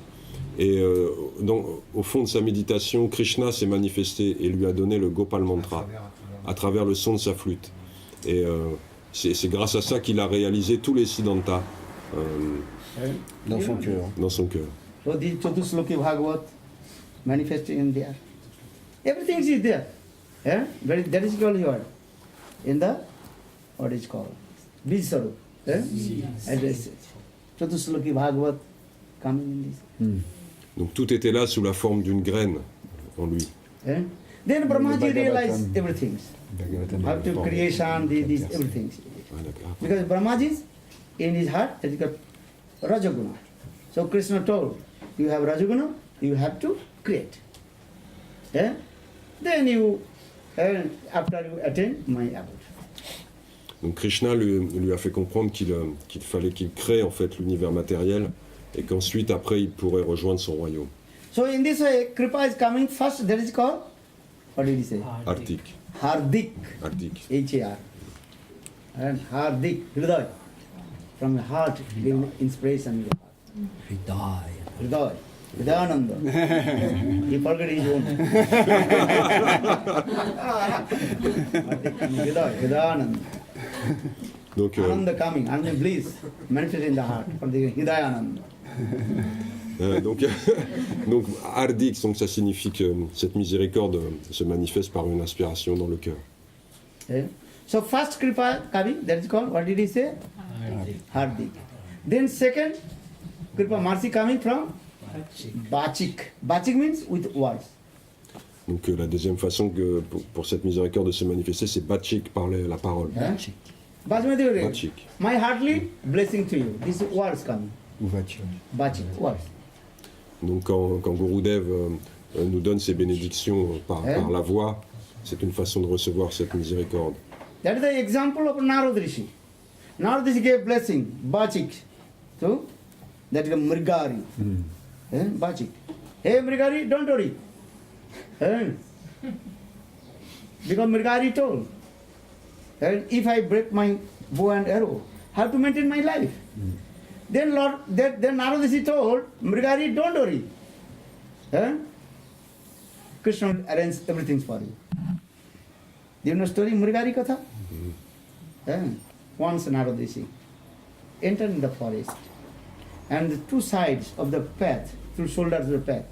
Et au fond de sa méditation, Krishna s'est manifesté et lui a donné le Gopal Mantra à travers le son de sa flûte. Et c'est grâce à ça qu'il a réalisé tous les Siddhanta Dans son cœur. dans son cœur. So the Chatusloki Bhagavat manifested in there. Everything is there. That is called here. In the, what is called? Bijasarup. Address. Chatusloki Bhagavat coming in this. Donc tout était là sous la forme d'une graine en lui. Then Brahmaji realized everything. How to creation, these everything. Because Brahmaji in his heart has got Rajaguna. So Krishna told, you have Rajaguna, you have to create. Then you, after you attain my abode. Donc Krishna lui a fait comprendre qu'il fallait qu'il crée en fait l'univers matériel et qu'ensuite après il pourrait rejoindre son royaume. So in this way, Kripa is coming first. That is called, what did he say? Hardik. Hardik. Hardik. H-A-R. And Hardik, Hriday. From the heart, giving inspiration. Hriday. Hridayananda. He forgot his own. Hriday, Hridayananda. Donc, Ananda coming, Ananda bliss, manifest in the heart, for the Hridayananda. donc Hardik, donc ça signifie que cette miséricorde se manifeste par une inspiration dans le cœur. So first Kripa coming, that is called, what did he say? Hardik. Then second, Kripa mercy coming from Bachik. Bachik means with words. Donc la deuxième façon que pour cette miséricorde de se manifester, c'est Bachik, par la parole. Bachik. My heartily blessing to you. These words coming. Bachik, words. Donc quand Gurudev nous donne ses bénédictions par la voix, c'est une façon de recevoir cette miséricorde. That is the example of Narad Rishi. Narad Rishi gave blessing, Bachik, to that is Mrigari. Bachik. Hey Mrigari, don't worry. Because Mrigari told, if I break my bow and arrow, how to maintain my life. Then Narada Rishi told Mrigari, don't worry. Krishna will arrange everything for you. Do you know story Mrigari Katha? Once Narada Rishi entered in the forest, and the two sides of the path, two shoulders of the path,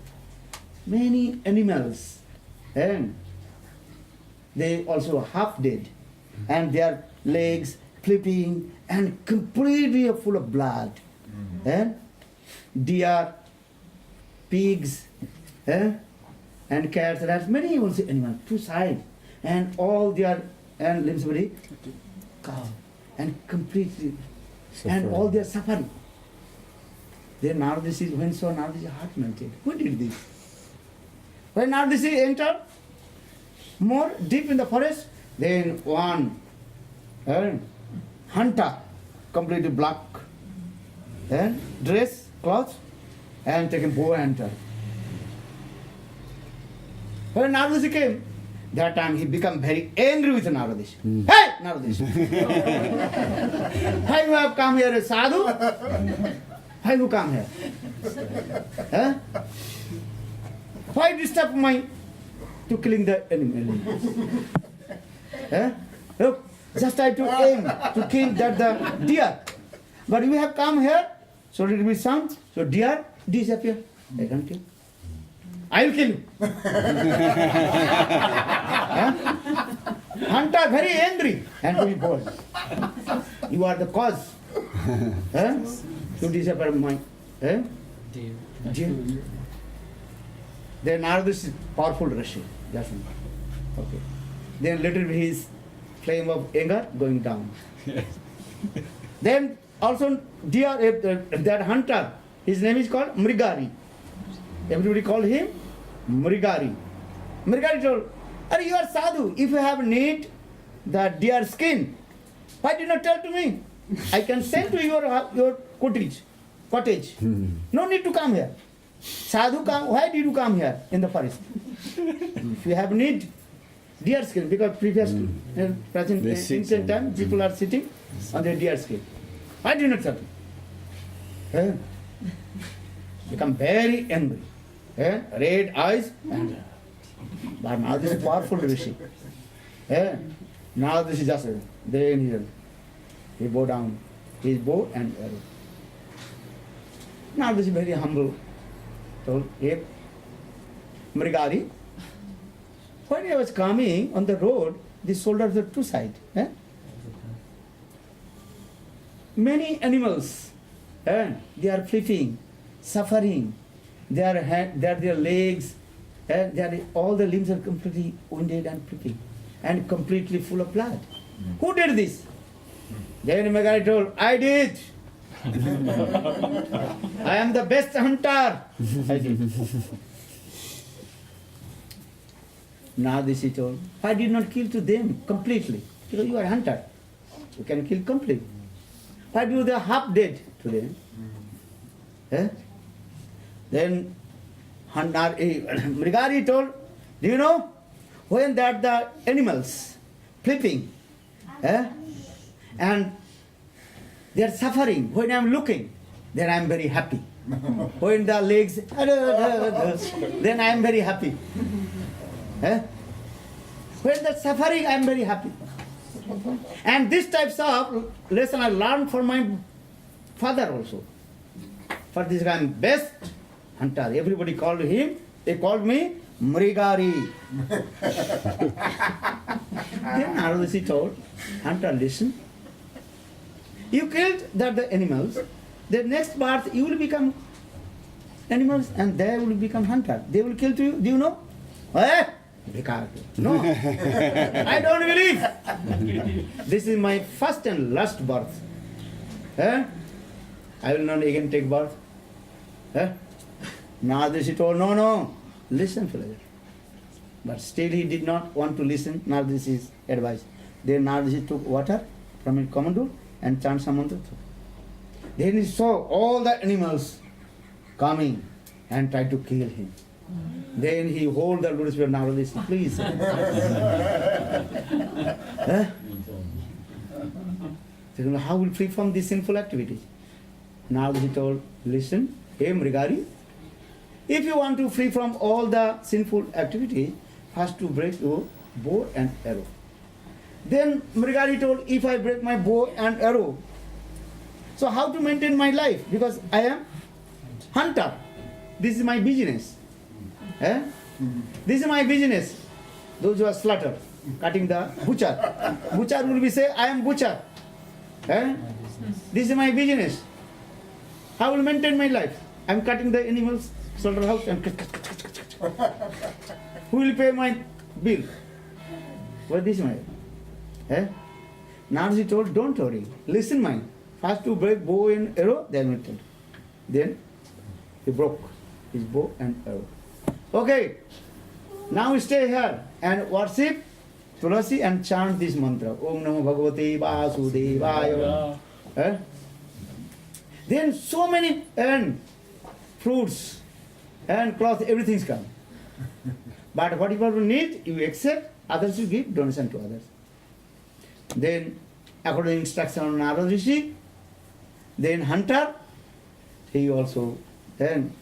many animals, and they also half dead, and their legs flipping and completely full of blood. And deer, pigs, and cats, rats, many also animals, two sides, and all their and limbs very cow, and completely, and all their suffering. Then Narada Rishi, when saw Narada Rishi, heart melted. Who did this? When Narada Rishi entered more deep in the forest, then one hunter, completely black, dress, clothes, and taken bow and enter. When Narada Rishi came, that time he became very angry with Narada Rishi. Hey, Narada Rishi! Why you have come here, sadhu? Why you come here? Why disturb my to killing the enemy? Look, just try to aim to kill the deer. But you have come here, so it will be sound, so deer disappear. I can't kill. I will kill you. Hunter very angry and very bold. You are the cause to disappear my deer. Then Narada is powerful Rishi. Okay. Then little his flame of anger going down. Then also deer, that hunter, his name is called Mrigari. Everybody called him Mrigari. Mrigari told, "Are you are sadhu? If you have need the deer skin, why did not tell to me? I can send to your cottage. No need to come here. Sadhu, why did you come here in the forest? If you have need deer skin, because present ancient time people are sitting on the deer skin. Why did you not tell me?" Become very angry. Red eyes, and but now this is powerful Rishi. Now this is just then he bow down his bow and arrow. Now this is very humble. Told, hey, Mrigari, when I was coming on the road, the shoulders are two sides. Many animals, they are flipping, suffering. Their legs, all the limbs are completely wounded and flipping, and completely full of blood. Who did this? Then Mrigari told, I did. I am the best hunter. I did. Now this he told, I did not kill to them completely. Because you are a hunter. You can kill completely. Why do they half dead to them? Then Mrigari told, do you know, when that the animals flipping, and they are suffering, when I am looking, then I am very happy. When the legs, then I am very happy. When the suffering, I am very happy. And this types of lesson I learned from my father also. For this I am best hunter. Everybody called him, they called me Mrigari. Then Narada Rishi told, hunter, listen. You killed the animals, the next birth you will become animals and they will become hunter. They will kill to you. Do you know? No. I don't believe. This is my first and last birth. I will not again take birth. Narada Rishi told, no, listen, fellow. But still he did not want to listen Narada Rishi's advice. Then Narada Rishi took water from his commandor and chanted some mantra. Then he saw all the animals coming and tried to kill him. Then he hold the Lord Spirit, Narada Rishi, please. How will free from these sinful activities? Now he told, listen, hey Mrigari, if you want to free from all the sinful activities, first to break your bow and arrow. Then Mrigari told, if I break my bow and arrow, so how to maintain my life? Because I am hunter. This is my business. Eh? This is my business. Those who are slaughter, cutting the butcher. Butcher will be say, I am butcher. Eh? This is my business. How will maintain my life? I am cutting the animals, slaughterhouse and cut. Who will pay my bill? What is my? Eh? Narji told, don't worry. Listen mine. First to break bow and arrow, then we tell. Then he broke his bow and arrow. Okay. Now we stay here and worship Tulasi and chant this mantra. Om Namo Bhagavate Vasudevaya. Eh? Then so many and fruits and cloth, everything's come. But whatever you need, you accept, others you give donation to others. Then, according to instruction of Narada Rishi, then hunter, he also then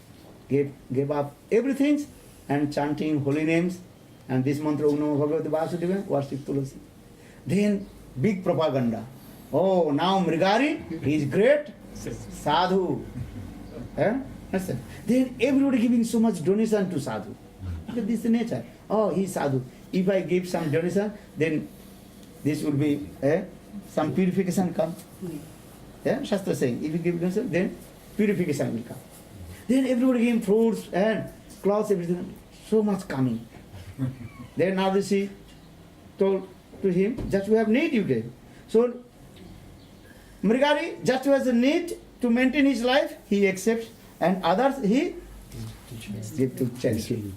gave up everything and chanting holy names and this mantra Om Namo Bhagavate Vasudevaya, worship Tulasi. Then big propaganda. Oh, now Mrigari, he is great sadhu. Eh? Then everybody giving so much donation to sadhu. Because this is the nature. Oh, he is sadhu. If I give some donation, then this will be some purification come. Yeah, Shastra saying, if you give donation, then purification will come. Then everybody giving fruits and clothes, everything. So much coming. Then Narada told to him, just we have need you gave. So Mrigari, just who has a need to maintain his life, he accepts, and others he gives to charity.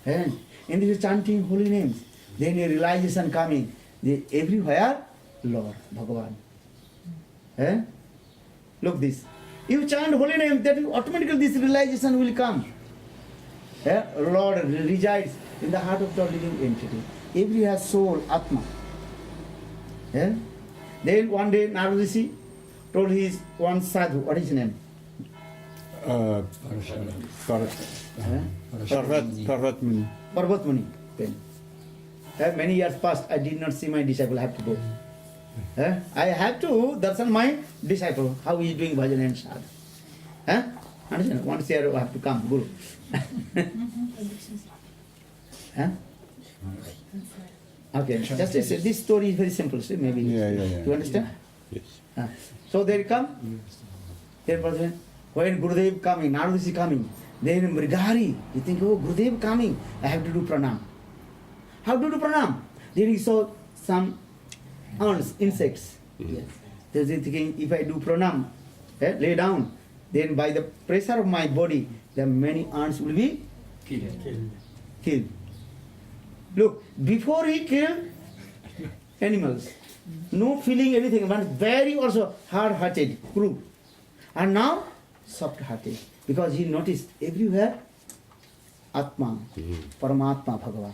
And in this chanting holy names, then a realization coming, everywhere, Lord, Bhagavan. Eh? Look this. You chant holy name, that automatically this realization will come. Eh? Lord resides in the heart of the living entity. Every has soul, Atma. Eh? Then one day Narada Rishi told his one sadhu, what is his name? Parvat Muni. Parvat Muni. Many years past, I did not see my disciple, I have to go. I have to darshan my disciple, how he is doing bhajan and sadhu. Understand? Once a year I have to come, Guru. Okay, just this story is very simple, see, maybe. Yeah. You understand? Yes. So they come. When Gurudev coming, Narada is coming, then Mrigari, you think, oh, Gurudev coming, I have to do pranam. How to do pranam? Then he saw some ants, insects. Yes. They're thinking, if I do pranam, lay down, then by the pressure of my body, the many ants will be killed. Look, before he killed animals, no feeling anything, but very also hard-hearted, cruel. And now, soft-hearted, because he noticed everywhere Atma, Paramatma, Bhagavan.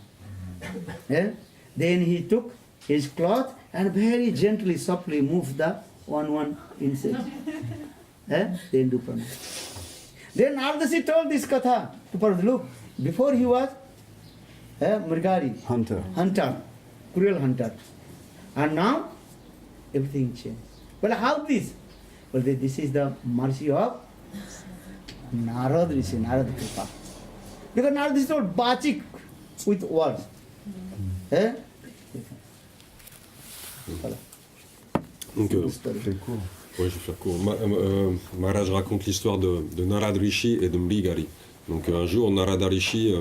Then he took his cloth and very gently, softly moved the one insect. Then do pranam. Then Narada told this katha to Parvati. Look, before he was Mrigari, hunter, cruel hunter. And now, everything changed. Well, how this? Well, this is the mercy of Narada Rishi, Narada Kripa. Because Narada is not bachik with words. Donc, je vais faire court. Maharaj raconte l'histoire de Narada Rishi et de Mrigari. Donc un jour, Narada Rishi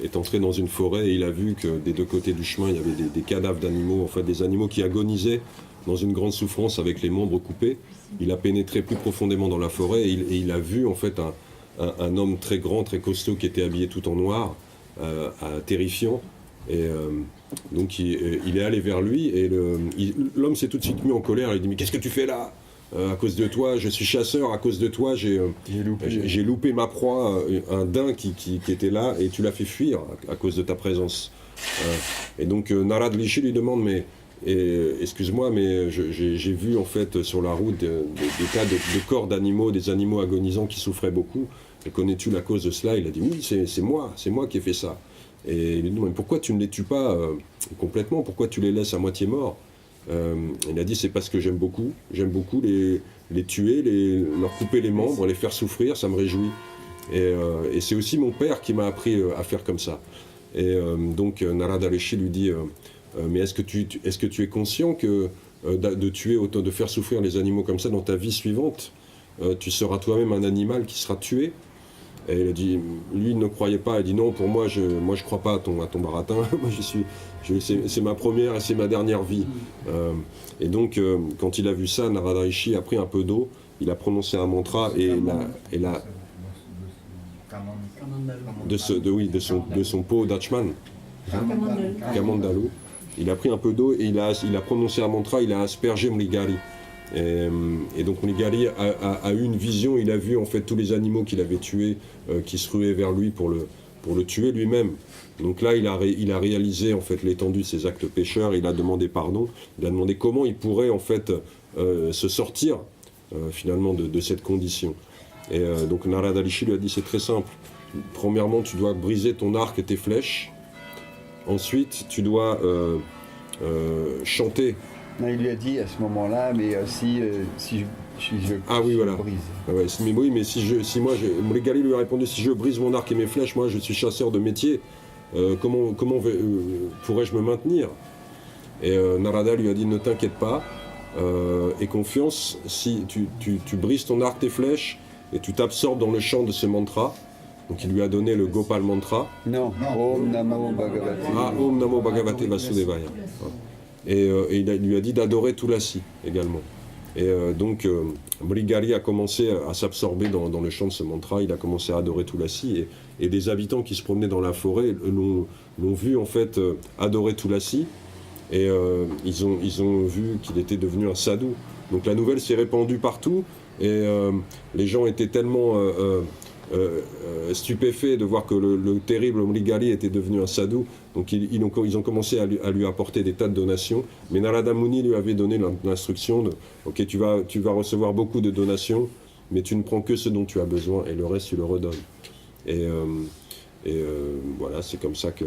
est entré dans une forêt et il a vu que des deux côtés du chemin, il y avait des cadavres d'animaux, en fait des animaux qui agonisaient dans une grande souffrance avec les membres coupés. Il a pénétré plus profondément dans la forêt et il a vu en fait un homme très grand, très costaud qui était habillé tout en noir, terrifiant. Et donc il est allé vers lui et l'homme s'est tout de suite mis en colère. Il dit: mais qu'est-ce que tu fais là? À cause de toi, je suis chasseur, à cause de toi, j'ai loupé ma proie, un daim qui était là, et tu l'as fait fuir à cause de ta présence. Et donc Narada Rishi lui demande: mais excuse-moi, mais j'ai vu en fait sur la route des tas de corps d'animaux, des animaux agonisants qui souffraient beaucoup. Et connais-tu la cause de cela? Il a dit oui, c'est moi qui ai fait ça. Et il lui dit mais pourquoi tu ne les tues pas complètement? Pourquoi tu les laisses à moitié morts? Il a dit c'est parce que j'aime beaucoup les tuer, leur couper les membres, les faire souffrir, ça me réjouit. Et c'est aussi mon père qui m'a appris à faire comme ça. Et donc Narada Rishi lui dit mais est-ce que tu es conscient que de faire souffrir les animaux comme ça dans ta vie suivante, tu seras toi-même un animal qui sera tué? Et il a dit, lui il ne croyait pas, il dit non, pour moi je crois pas à ton baratin, moi c'est ma première et c'est ma dernière vie. Et donc quand il a vu ça, Narada Rishi a pris un peu d'eau, il a prononcé un mantra et de son pot d'Achman, Kamandalu, il a pris un peu d'eau et il a prononcé un mantra, il a aspergé Mrigari. Et donc Mrigari a eu une vision, il a vu en fait tous les animaux qu'il avait tués qui se ruaient vers lui pour le tuer lui-même. Donc là il a réalisé en fait l'étendue de ses actes pécheurs, il a demandé pardon, il a demandé comment il pourrait en fait se sortir finalement de cette condition. Et donc Narada Rishi lui a dit c'est très simple, premièrement tu dois briser ton arc et tes flèches, ensuite tu dois chanter. Non, il lui a dit à ce moment-là, mais si je brise. Ah ouais, mais Mrigari lui a répondu, si je brise mon arc et mes flèches, moi je suis chasseur de métier, comment pourrais-je me maintenir? Et Narada lui a dit, ne t'inquiète pas, aie confiance, si tu brises ton arc, tes flèches, et tu t'absorbes dans le chant de ce mantra. Donc il lui a donné le Gopal mantra. Non, Om Namo Bhagavate. Ah, Om Namo Bhagavate Vasudevaya. Et il lui a dit d'adorer Tulasi également. Et donc Mrigari a commencé à s'absorber dans le chant de ce mantra, il a commencé à adorer Tulasi, et des habitants qui se promenaient dans la forêt l'ont vu en fait adorer Tulasi, et ils ont vu qu'il était devenu un sadhu. Donc la nouvelle s'est répandue partout, et les gens étaient tellement stupéfaits de voir que le terrible Mrigari était devenu un sadhu. Donc ils ont commencé à lui apporter des tas de donations, mais Narada Muni lui avait donné l'instruction de « Ok, tu vas recevoir beaucoup de donations, mais tu ne prends que ce dont tu as besoin, et le reste tu le redonnes. » Et voilà, c'est comme ça que...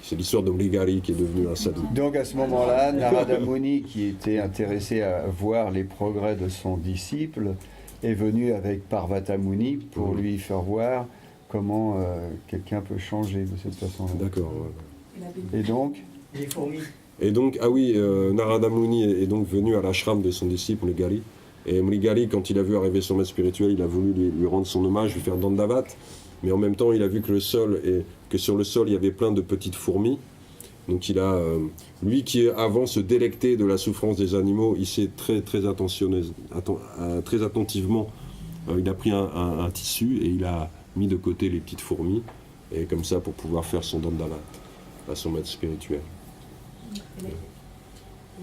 C'est l'histoire de Mrigari qui est devenu un sadhu. Donc à ce moment-là, Narada Muni, qui était intéressé à voir les progrès de son disciple, est venu avec Parvata Muni pour lui faire voir comment quelqu'un peut changer de cette façon-là. D'accord. Et donc Les fourmis. Et donc, Narada Muni est donc venu à l'ashram de son disciple Mrigari. Et Mrigari, quand il a vu arriver son maître spirituel, il a voulu lui rendre son hommage, lui faire dandavat. Mais en même temps, il a vu que sur le sol, il y avait plein de petites fourmis. Donc lui qui avant se délectait de la souffrance des animaux, il s'est très attentivement, il a pris un tissu et il a mis de côté les petites fourmis, et comme ça pour pouvoir faire son dandavat à son maître spirituel. Il a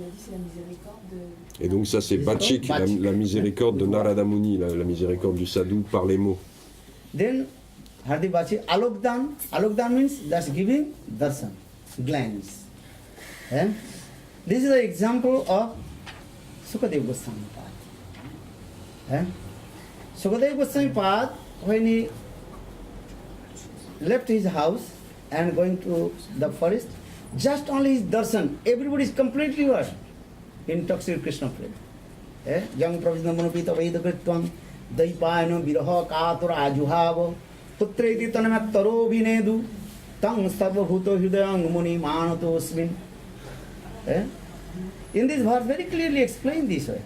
dit c'est la miséricorde de... Et donc ça c'est Bachik, la miséricorde de Narada Muni, la miséricorde du sadhu par les mots. Then Hardi Bachi Alokdan. Alokdan means that's giving darshan, glance. And this is the example of Sukadeva Goswami path. And Sukadeva Goswami path, when he left his house and going to the forest, just only his darshan, everybody is completely what? Intoxicated Krishna flame. Young Pravisna Manupita Vedakritvam, Daipayano Viraha Katura Ajuhava, Putreti Tanamat Taro Vinedu, Tang Sarvabhuto Hridayang Muni Manato Osmin. In this verse, very clearly explained this way.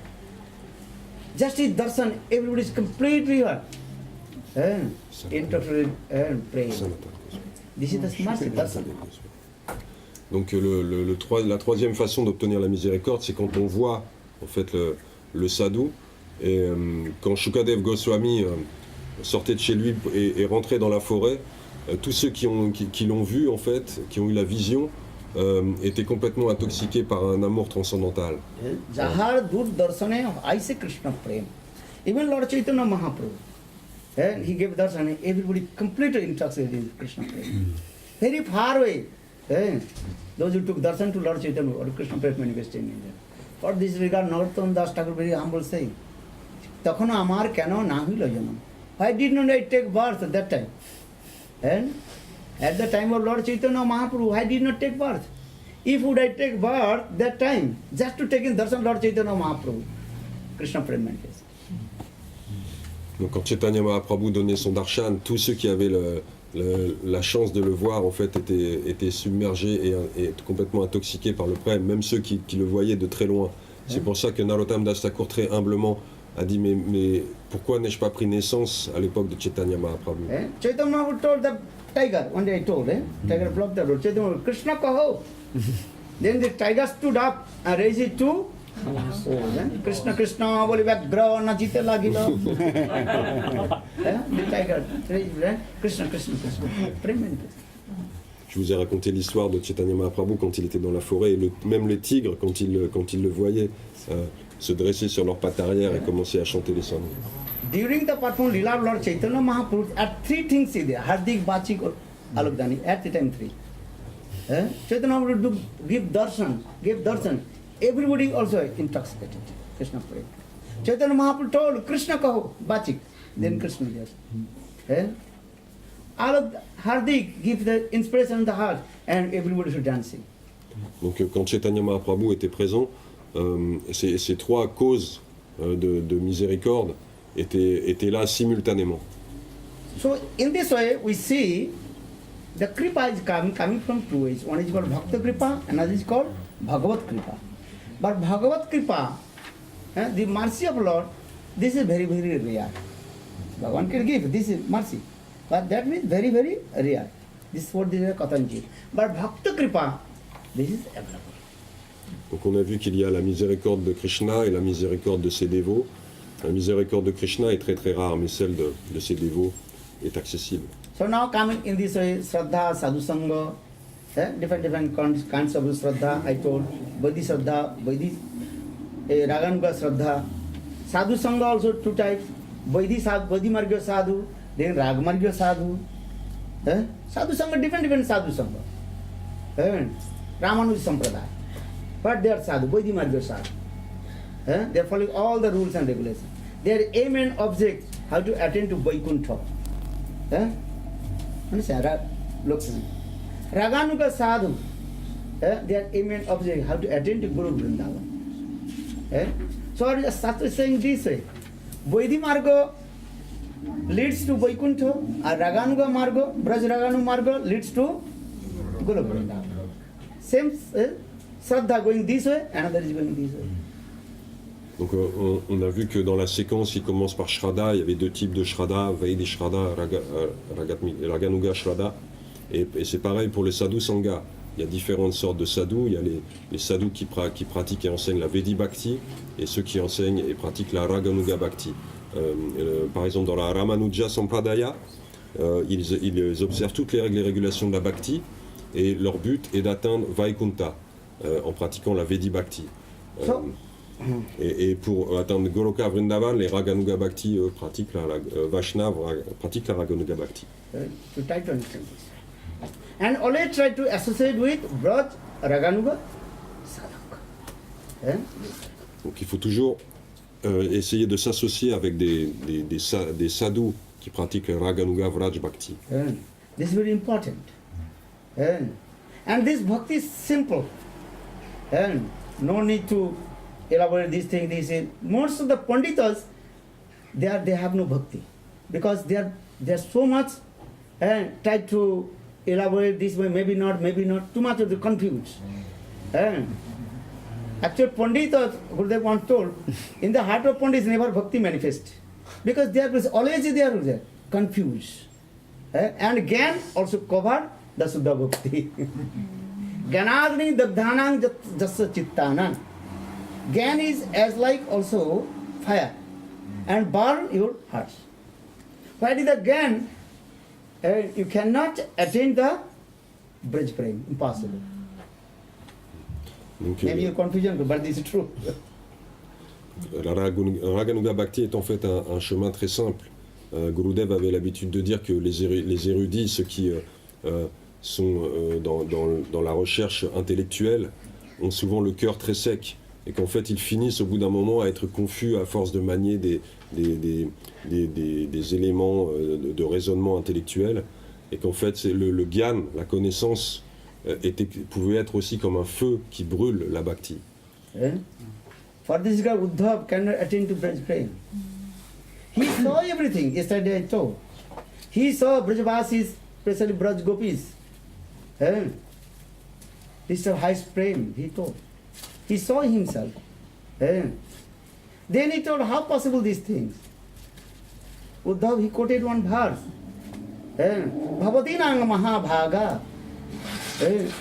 Just his darshan, everybody is completely what? Intoxicated and praying. This is the smart darshan. Donc la troisième façon d'obtenir la miséricorde, c'est quand on voit en fait le sadhu. Et quand Shukadev Goswami sortait de chez lui et rentrait dans la forêt, tous ceux qui l'ont vu en fait, qui ont eu la vision, étaient complètement intoxiqués par un amour transcendantal. Jahar Dur Darshane of Aise Krishna Prem. Even Lord Chaitanya Mahaprabhu, he gave darshan, everybody completely intoxicated in Krishna Prem. Very far away. Those who took darshan to Lord Chaitanya or Krishna Prema manifested in India. For this regard, Narottam Das Thakur very humble saying, Takhono amar keno na hilo janam. Why did not I take birth at that time? And at the time of Lord Chaitanya Mahaprabhu, why did not take birth? If would I take birth that time, just to take in darshan Lord Chaitanya Mahaprabhu, Krishna Prema manifested. Donc quand Chaitanya Mahaprabhu donnait son darshan, tous ceux qui avaient la chance de le voir en fait étaient submergés et complètement intoxiqués par le prème, même ceux qui le voyaient de très loin. C'est pour ça que Narottam Das Thakur très humblement a dit mais pourquoi n'ai-je pas pris naissance à l'époque de Chaitanya Mahaprabhu? Chaitanya Mahaprabhu told the tiger, one day I told, tiger blocked the road, Chaitanya Mahaprabhu, Krishna kaho. Then the tiger stood up and raised it to Krishna Krishna boli Vyagra nachite lagilo. The tiger raised Krishna Krishna Krishna. Tremendous. Je vous ai raconté l'histoire de Chaitanya Mahaprabhu quand il était dans la forêt, et même les tigres, quand ils le voyaient, se dressaient sur leurs pattes arrière et commençaient à chanter les songs. During the performance Lila of Lord Chaitanya Mahaprabhu, at three things is there, Hardik, Bachik or Alokdani, at the time three. Chaitanya Mahaprabhu give darshan. Everybody also intoxicated. Krishna prayed. Chaitanya Mahaprabhu told Krishna kaho, Bachik. Then Krishna just. Hardik give the inspiration in the heart and everybody should dancing. Donc quand Chaitanya Mahaprabhu était présent, ces trois causes de miséricorde étaient là simultanément. So in this way we see the kripa is coming from two ways. One is called Bhakta kripa, another is called Bhagavat kripa. But Bhagavat kripa, the mercy of Lord, this is very, very rare. Bhagavan can give, this is mercy. But that means very, very rare. This is what this is Katanjit. But Bhakta kripa, this is available. Donc on a vu qu'il y a la miséricorde de Krishna et la miséricorde de ses dévots. La miséricorde de Krishna est très très rare, mais celle de ses dévots est accessible. So now coming in this way, Shraddha, Sadhu Sangha, different kinds of Shraddha, I told, Vaidhi Shraddha, Raganuga Shraddha, Sadhu Sangha also two types, Vaidhi Margya Sadhu, then Ragamargya Sadhu, Sadhu Sangha, different Sadhu Sangha, Ramanuja Sampradaya, but they are Sadhu, Vaidhi Margya Sadhu, they are following all the rules and regulations. Their aim and object, how to attain to Vaikuntha. Understand? Raganuga Sadhu, their aim and object, how to attain to Guru Vrindavan. So our Shastra is saying this way, Vaidhi Marga leads to Vaikuntha, and Raganuga Marga, Braj Raganu Marga leads to Guru Vrindavan. Same Shraddha going this way, another is going this way. Donc on a vu que dans la séquence, il commence par Shraddha, il y avait deux types de Shraddha, Vaidhi Shraddha, Raganuga Shraddha, et c'est pareil pour les Sadhu Sangha. Il y a différentes sortes de sadhus, il y a les sadhus qui pratiquent et enseignent la Vaidhi Bhakti, et ceux qui enseignent et pratiquent la Raganuga Bhakti. Par exemple dans la Ramanuja Sampradaya, ils observent toutes les règles et régulations de la Bhakti, et leur but est d'atteindre Vaikuntha, en pratiquant la Vaidhi Bhakti. Et pour atteindre Goloka Vrindavan, les Raganuga Bhakti pratiquent Vaishnava pratiquent la Raganuga Bhakti. To try to understand this. And always try to associate with Braj, Raganuga, Sadhaka. Donc il faut toujours essayer de s'associer avec des sadhus qui pratiquent le Raganuga Vraj Bhakti. This is very important. And this bhakti is simple. No need to elaborate this thing. Most of the Panditas, they have no bhakti. Because they are so much try to elaborate this way, maybe not, too much of the confused. Actually, Pandita, Gurudev once told, in the heart of Pandit is never bhakti manifest. Because they are always there, confused. And Gyan also covered the Suddha Bhakti. Gyanagni Dagdhanang Jasa Chittanang. Gyan is as like also fire and burn your hearts. What is the Gyan? You cannot attain the Braj Prem, impossible. Donc, Maybe your confusion, but this is true. La Raganuga Bhakti est en fait un chemin très simple. Gurudev avait l'habitude de dire que les érudits, ceux qui sont dans la recherche intellectuelle ont souvent le cœur très sec et qu'en fait ils finissent au bout d'un moment à être confus à force de manier des éléments de raisonnement intellectuel et qu'en fait c'est le gyan, la connaissance, pouvait être aussi comme un feu qui brûle la bhakti. For this guy, Uddhav cannot attain to Braj Prem. He saw everything, yesterday I told. He saw Brajavasis, especially Braj Gopis. This is highest prem, he told. He saw himself. Then he told, how possible these things? Uddhav, he quoted one verse. Bhavatinang Mahabhaga.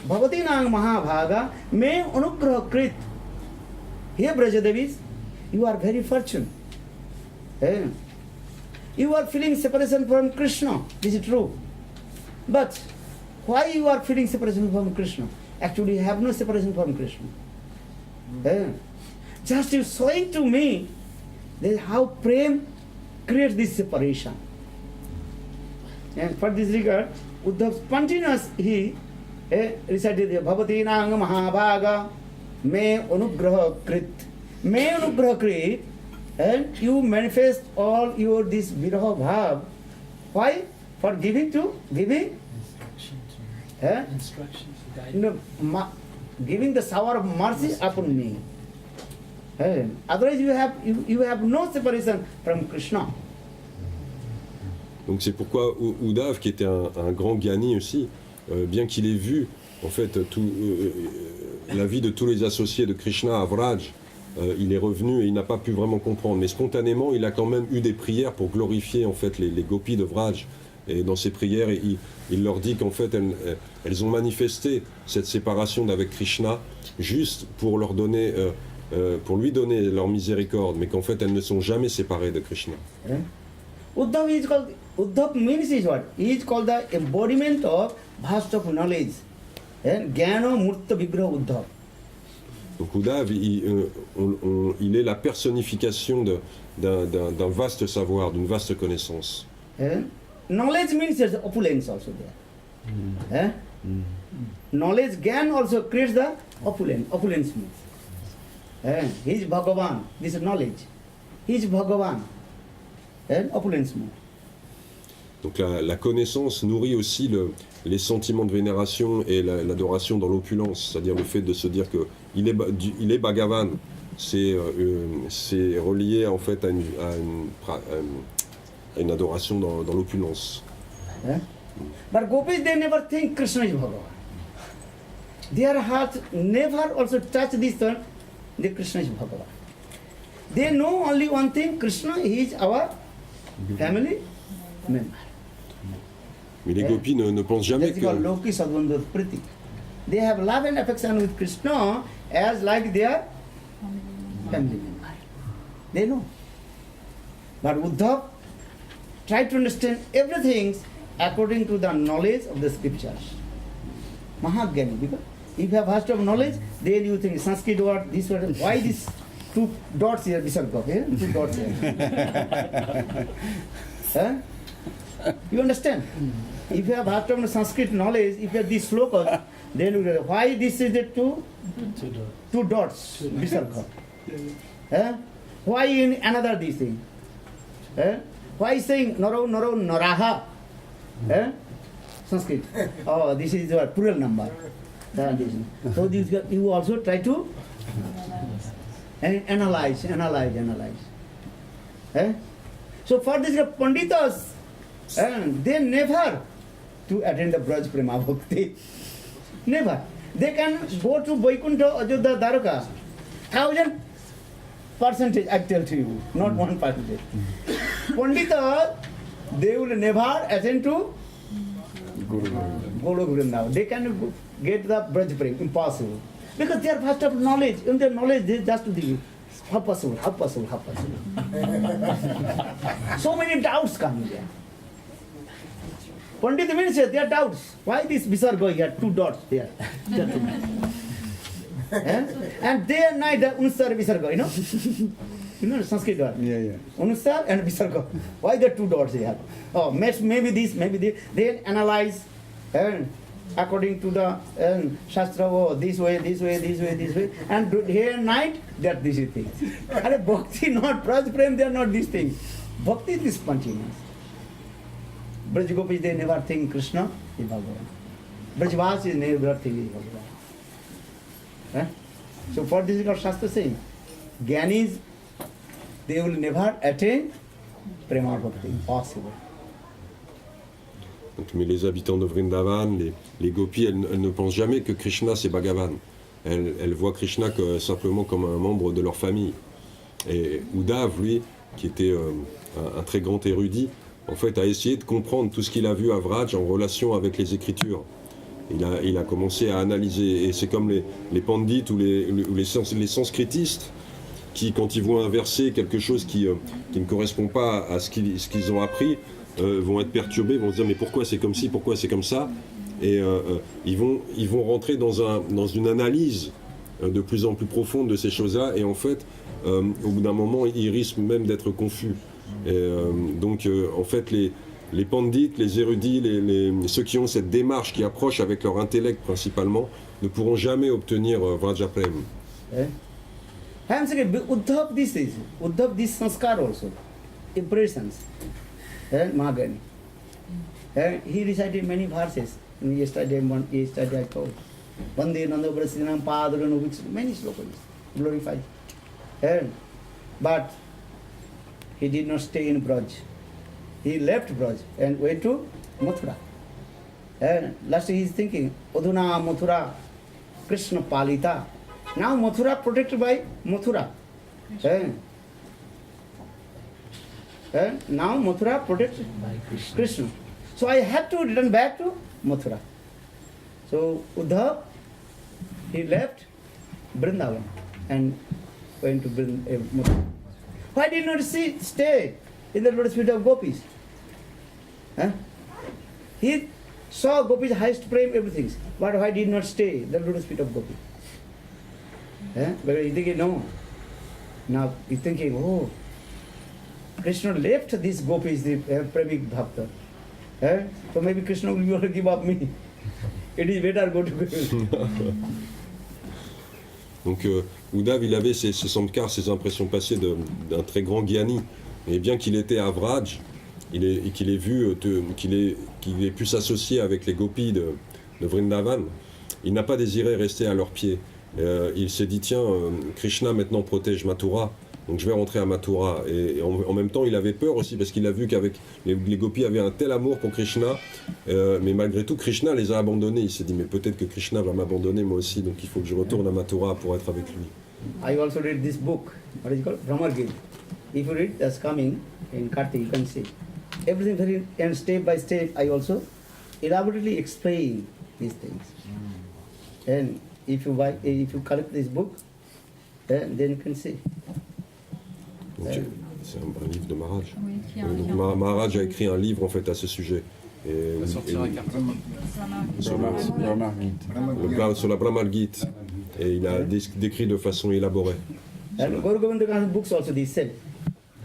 Bhavatinang Mahabhaga. Me anugraha krit. Here, Brajadevis, you are very fortunate. You are feeling separation from Krishna. This is true. But why you are feeling separation from Krishna? Actually, you have no separation from Krishna. Just you showing to me that how prem creates this separation. And for this regard, Uddhav spontaneous he recited Bhavati Nanga Mahabhaga Me Anugraha Krit. Me Anugraha Krit, and you manifest all your this viraha bhav. Why? For giving. Instructions, guidance. Giving the shower of mercy upon me. Otherwise you have no separation from Krishna. Donc c'est pourquoi Uddhav, qui était un grand Gyani aussi, bien qu'il ait vu en fait la vie de tous les associés de Krishna à Vraj, il est revenu et il n'a pas pu vraiment comprendre. Mais spontanément, il a quand même eu des prières pour glorifier en fait les gopis de Vraj. Et dans ces prières, il leur dit qu'en fait, elles ont manifesté cette séparation d'avec Krishna juste pour leur donner, pour lui donner leur miséricorde, mais qu'en fait, elles ne sont jamais séparées de Krishna. Uddhav means is what? He is called the embodiment of vast of knowledge. Jnana Murta Vigraha Uddhav. Donc Uddhav, il est la personnification d'un vaste savoir, d'une vaste connaissance. Knowledge means there's opulence also there. Knowledge, Gyan also creates the opulence. Opulence means. He is Bhagavan. This is knowledge. He is Bhagavan. Opulence means. Donc la connaissance nourrit aussi les sentiments de vénération et l'adoration dans l'opulence, c'est-à-dire le fait de se dire qu'il est Bhagavan, c'est relié en fait à une adoration dans l'opulence. But gopis, they never think Krishna is Bhagavan. Their heart never also touch this thought that Krishna is Bhagavan. They know only one thing, Krishna is our family member. Mais les gopis ne pensent jamais que... Loki Sadvandha Priti. They have love and affection with Krishna as like their family member. They know. But Uddhav tried to understand everything according to the knowledge of the scriptures. Mahagyani, because if you have vast of knowledge, then you think Sanskrit word, this word, why this 2 dots here, Visarga, here, 2 dots here. You understand? If you have vast of Sanskrit knowledge, if you have this sloka, then you know, why this is the 2 dots, Visarga. Why in another this thing? Why saying Naro Naraha? Sanskrit. Oh, this is your plural number. So this, you also try to analyze. So for this Panditas, they never to attend the Braj Prema Bhakti. Never. They can go to Vaikuntha, Ajodhya, Dwaraka. 1000% I tell to you, not 1%. Pandita, they will never attend to Golo Vrindavan. They can get the Braj Prem, impossible. Because they are vast of knowledge. In their knowledge, they just do the how possible. So many doubts come there. Pandita means there are doubts. Why this Visarga here, 2 dots there? And day and night, the Unsar Visarga, you know? You know Sanskrit word? Yeah. Unsar and Visarga. Why the 2 dots here? Oh, maybe this, maybe this. They analyze and according to the Shastra, oh, this way, this way, this way, this way, and day and night, they are these things. And bhakti, not Braj Prem, they are not these things. Bhakti is spontaneous. Braj Gopis, they never think Krishna is Bhagavan. Brajvas is never thinking Bhagavan. So for this is what Shastra saying. Gyanis, they will never attain Prema Bhakti, possible. Donc, mais les habitants de Vrindavan, les gopis, elles ne pensent jamais que Krishna c'est Bhagavan. Elles voient Krishna simplement comme un membre de leur famille. Et Uddhav, lui, qui était un très grand érudit, en fait, a essayé de comprendre tout ce qu'il a vu à Vraj en relation avec les Écritures. Il a commencé à analyser, et c'est comme les pandits ou les sanskritistes qui, quand ils voient un verset, quelque chose qui ne correspond pas à ce qu'ils ont appris, vont être perturbés, vont se dire mais pourquoi c'est comme ci, pourquoi c'est comme ça, et ils vont rentrer dans une analyse de plus en plus profonde de ces choses-là, et en fait, au bout d'un moment, ils risquent même d'être confus. Et, donc, en fait, les pandits, les érudits, ceux qui ont cette démarche, qui approchent avec leur intellect principalement, ne pourront jamais obtenir Vrajaprem. I am saying, Uddhav this sanskar also, impressions. Mahagani. He recited many verses. Yesterday I told. Vande Nanda Prasidhanam Padaranu, which many slokas glorified. But he did not stay in Braj. He left Braj and went to Mathura. Last he is thinking, Adhuna Mathura, Krishna Palita. Now Mathura protected by Mathura. Now Mathura protects Krishna. So I had to return back to Mathura. So Uddhav, he left Vrindavan and went to Mathura. Why did not stay in the lotus feet of gopis? He saw gopis highest prem, everything. But why did not stay in the lotus feet of gopis? Because he's thinking, no. Now he's thinking, oh, Krishna left these gopis, the premik bhakta. So maybe Krishna will give up me. It is better go to Krishna. Donc Uddhav, il avait ses samskars, ses impressions passées d'un très grand gyani. Et bien qu'il était à Vraj, qu'il ait pu s'associer avec les gopis de Vrindavan, il n'a pas désiré rester à leurs pieds. Il s'est dit, tiens, Krishna maintenant protège Mathura, donc je vais rentrer à Mathura. Et en même temps, il avait peur aussi, parce qu'il a vu qu'avec les gopis avaient un tel amour pour Krishna, mais malgré tout, Krishna les a abandonnés. Il s'est dit, mais peut-être que Krishna va m'abandonner moi aussi, donc il faut que je retourne à Mathura pour être avec lui. I also read this book, what is it called? Brahma Gita. If you read, that's coming in Kartik, you can see. Everything very, and step by step, I also elaborately explain these things. And if you collect this book, then you can see. C'est un livre de Maharaj. Donc Maharaj a écrit un livre en fait à ce sujet. Sur la Brahma Gita. Et il a décrit de façon élaborée. And Guru Govinda books also they said.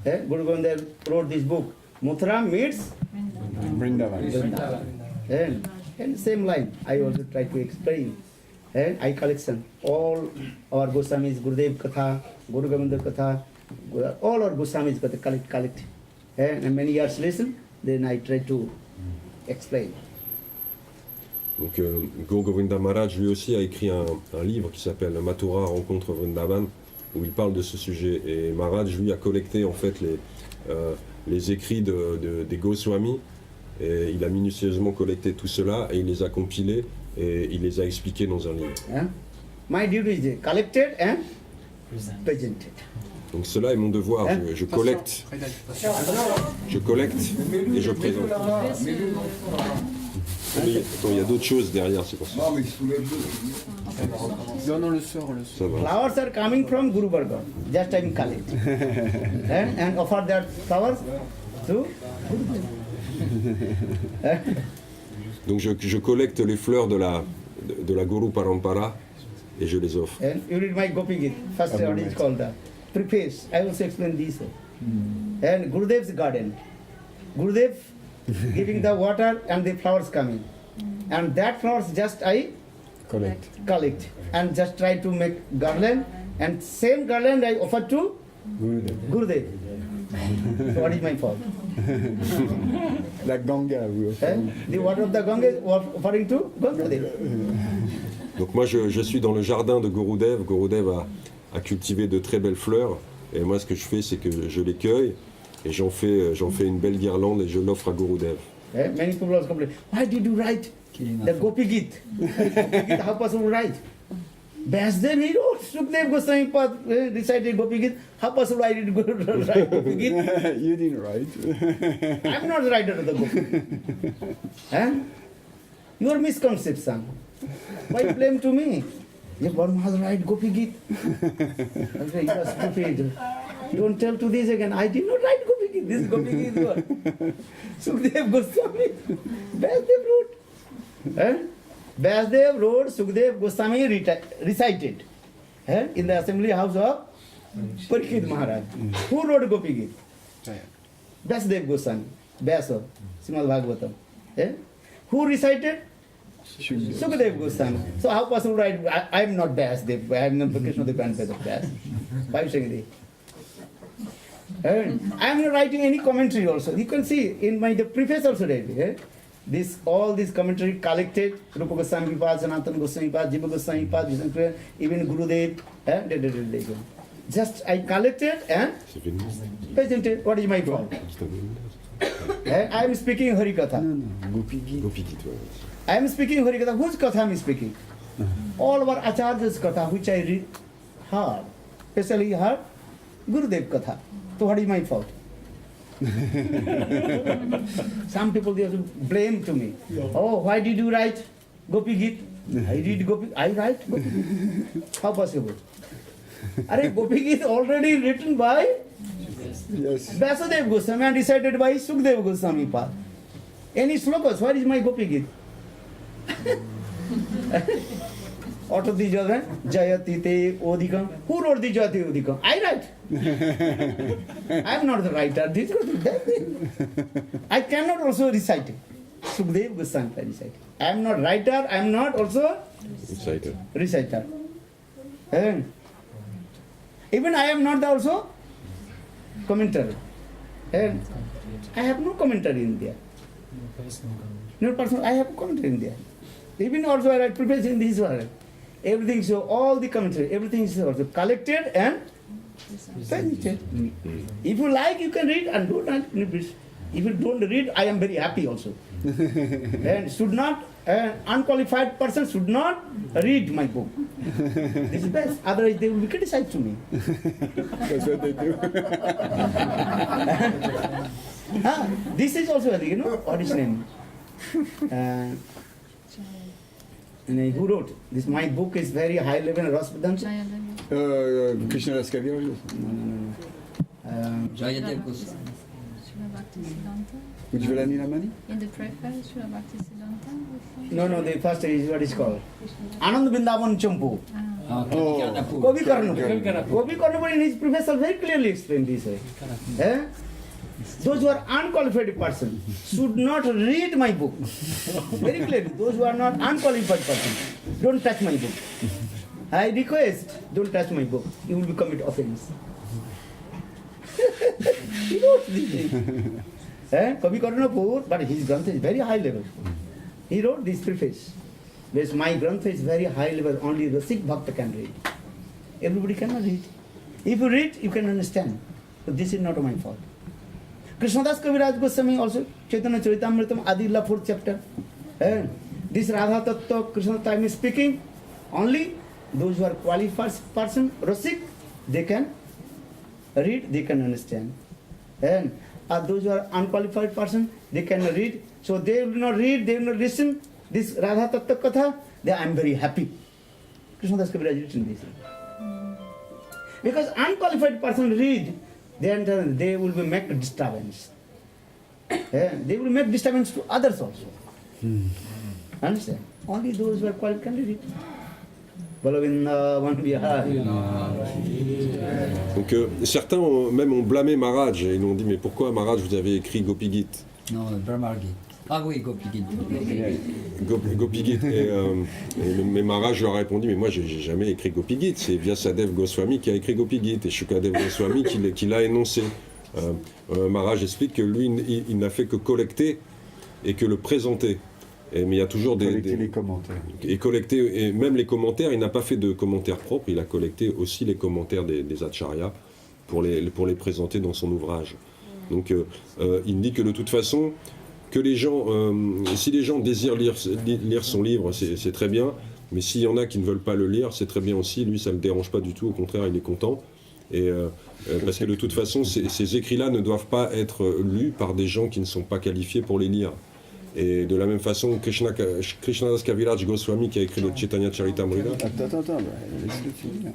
Guru Govinda wrote this book. Mathura meets Vrindavan. And same line, I also try to explain. I collection all our Goswamis, Gurudev Katha, Guru Govinda Katha, all our Goswamis collect. And many years listen, then I try to explain. Donc Guru Govinda Maharaj lui aussi a écrit un livre qui s'appelle Mathura rencontre Vrindavan, où il parle de ce sujet. Et Maharaj lui a collecté en fait les écrits des Goswamis, et il a minutieusement collecté tout cela et il les a compilés et il les a expliqués dans un livre. My duty is collected and presented. Donc cela est mon devoir, je collecte et je présente. Mais attends, il y a d'autres choses derrière, c'est pour ça. Non, mais il soulève deux. Non, le sort. Ça va. Flowers are coming from Guru Varga. Just I collect. And offer their flowers to Guru. Donc je collecte les fleurs de la Guru Parampara et je les offre. And you read my Gopi Gita. First what is called the preface. I also explain this. And Gurudev's garden. Gurudev giving the water and the flowers coming. and that flowers just I collect and just try to make garland, and same garland I offer to Gurudev. So what is my fault? La Ganga, oui. The water of the Ganga is offering to Gurudev. Donc moi je suis dans le jardin de Gurudev. Gurudev a cultivé de très belles fleurs. Et moi ce que je fais c'est que je les cueille et j'en fais une belle guirlande et je l'offre à Gurudev. Many people also complain, why did you write the Gopi Git? Gopi Git, how possible to write? Vyasdev, he wrote, Sukdev Goswami Pad recited Gopi Git, how possible I did write Gopi Git? You didn't write. I'm not the writer of the Gopi Git. Your misconception. Why blame to me? If one has write Gopi Git. Okay, you are stupid. Don't tell to this again. I did not write Gopi Git. This Gopi Git is what? Sukdev Goswami. Vyasdev wrote. Vyasdev wrote, Sukdev Goswami recited in the assembly house of Parikshit Maharaj. Who wrote Gopi Git? Vyasdev Goswami. Vyasa, Srimad Bhagavatam. Who recited? Sukadev Goswami. So how possible write? I am not Vyasdev. I am not Krishna Dev and Vyas. Why are you saying this? I am not writing any commentary also. You can see in the preface also read. All this commentary collected, Rupa Goswami Pad, Sanatana Goswami Pad, Jiva Goswami Pad, even Gurudev, just I collected and presented. What is my fault? I am speaking Harikatha. Gopi Git. I am speaking Harikatha. Whose Katha I am speaking? All our Acharya's Katha, which I heard, especially heard Gurudev Katha. So what is my fault? Some people they also blame to me. Oh, why did you write Gopi Git? I write Gopi Git. How possible? Gopi Git already written by Vyasudev Goswami and recited by Sukdev Goswami Pad. Any slokas? Where is my Gopi Git? Out of the Jayati Te Odikam. Who wrote the Jayati Odikam? I write. I am not the writer. This is that thing. I cannot also recite it. Sukdev Goswami recite. I am not writer. I am not also reciter. And even I am not also commentary. And I have no commentary in there. No personal. I have commentary in there. Even also I write preface in this one. Everything so all the commentary, everything is also collected and presented. If you like, you can read and do not. If you don't read, I am very happy also. And should not an unqualified person should not read my book. This is best. Otherwise, they will be criticized to me. That's what they do. This is also, what is his name? Who wrote this? My book is very high level. Raspudan. Krishna Das Kaviraj. Jayadev Goswami. Would you like money? In the preface, Srila Bhakti Siddhanta? No, the first is what is called Anand Bindavan Champu. Kobi Karnapur in his preface very clearly explained this way. Those who are unqualified person should not read my book. Very clearly, those who are not unqualified person, don't touch my book. I request, don't touch my book. You will commit offense. He wrote this thing. Kavi Karnapur, but his Granth is very high level. He wrote this preface. Whereas my Granth is very high level, only the Sikh Bhakta can read. Everybody cannot read. If you read, you can understand. But this is not my fault. Krishnadas Kaviraj Goswami also, Chaitanya Charitamritam, Adila 4th chapter. This Radha Tattva, Krishna time is speaking, only those who are qualified person, Rasik, they can read, they can understand. And those who are unqualified person, they can read. So they will not read, they will not listen. This Radha Tattva Katha, I am very happy. Krishnadas Kaviraj written this. Because unqualified person read, then they will make a disturbance. They will make disturbance to others also. Understand? Only those who are qualified can read it. Donc certains ont blâmé Maharaj et ils ont dit mais pourquoi Maharaj vous avez écrit Gopi Git? Non, Brahma Git. Ah oui, Gopigit. Gopigit. Mais Maharaj leur a répondu, mais moi j'ai jamais écrit Gopigit, c'est Vyasadeva Goswami qui a écrit Gopigit et Shukadeva Goswami qui l'a énoncé. Maharaj explique que lui, il n'a fait que collecter et que le présenter. Mais il y a toujours les commentaires. Et collecter, et même les commentaires, il n'a pas fait de commentaires propres, il a collecté aussi les commentaires des acharyas pour les présenter dans son ouvrage. Donc il dit que de toute façon, que les gens, si les gens désirent lire son livre, c'est très bien, mais s'il y en a qui ne veulent pas le lire, c'est très bien aussi, lui ça ne le dérange pas du tout, au contraire il est content. Et, parce que de toute façon, ces écrits-là ne doivent pas être lus par des gens qui ne sont pas qualifiés pour les lire. Et de la même façon, Krishnadas Kaviraj Goswami, qui a écrit le Chaitanya Charitamrita, laisse-le finir.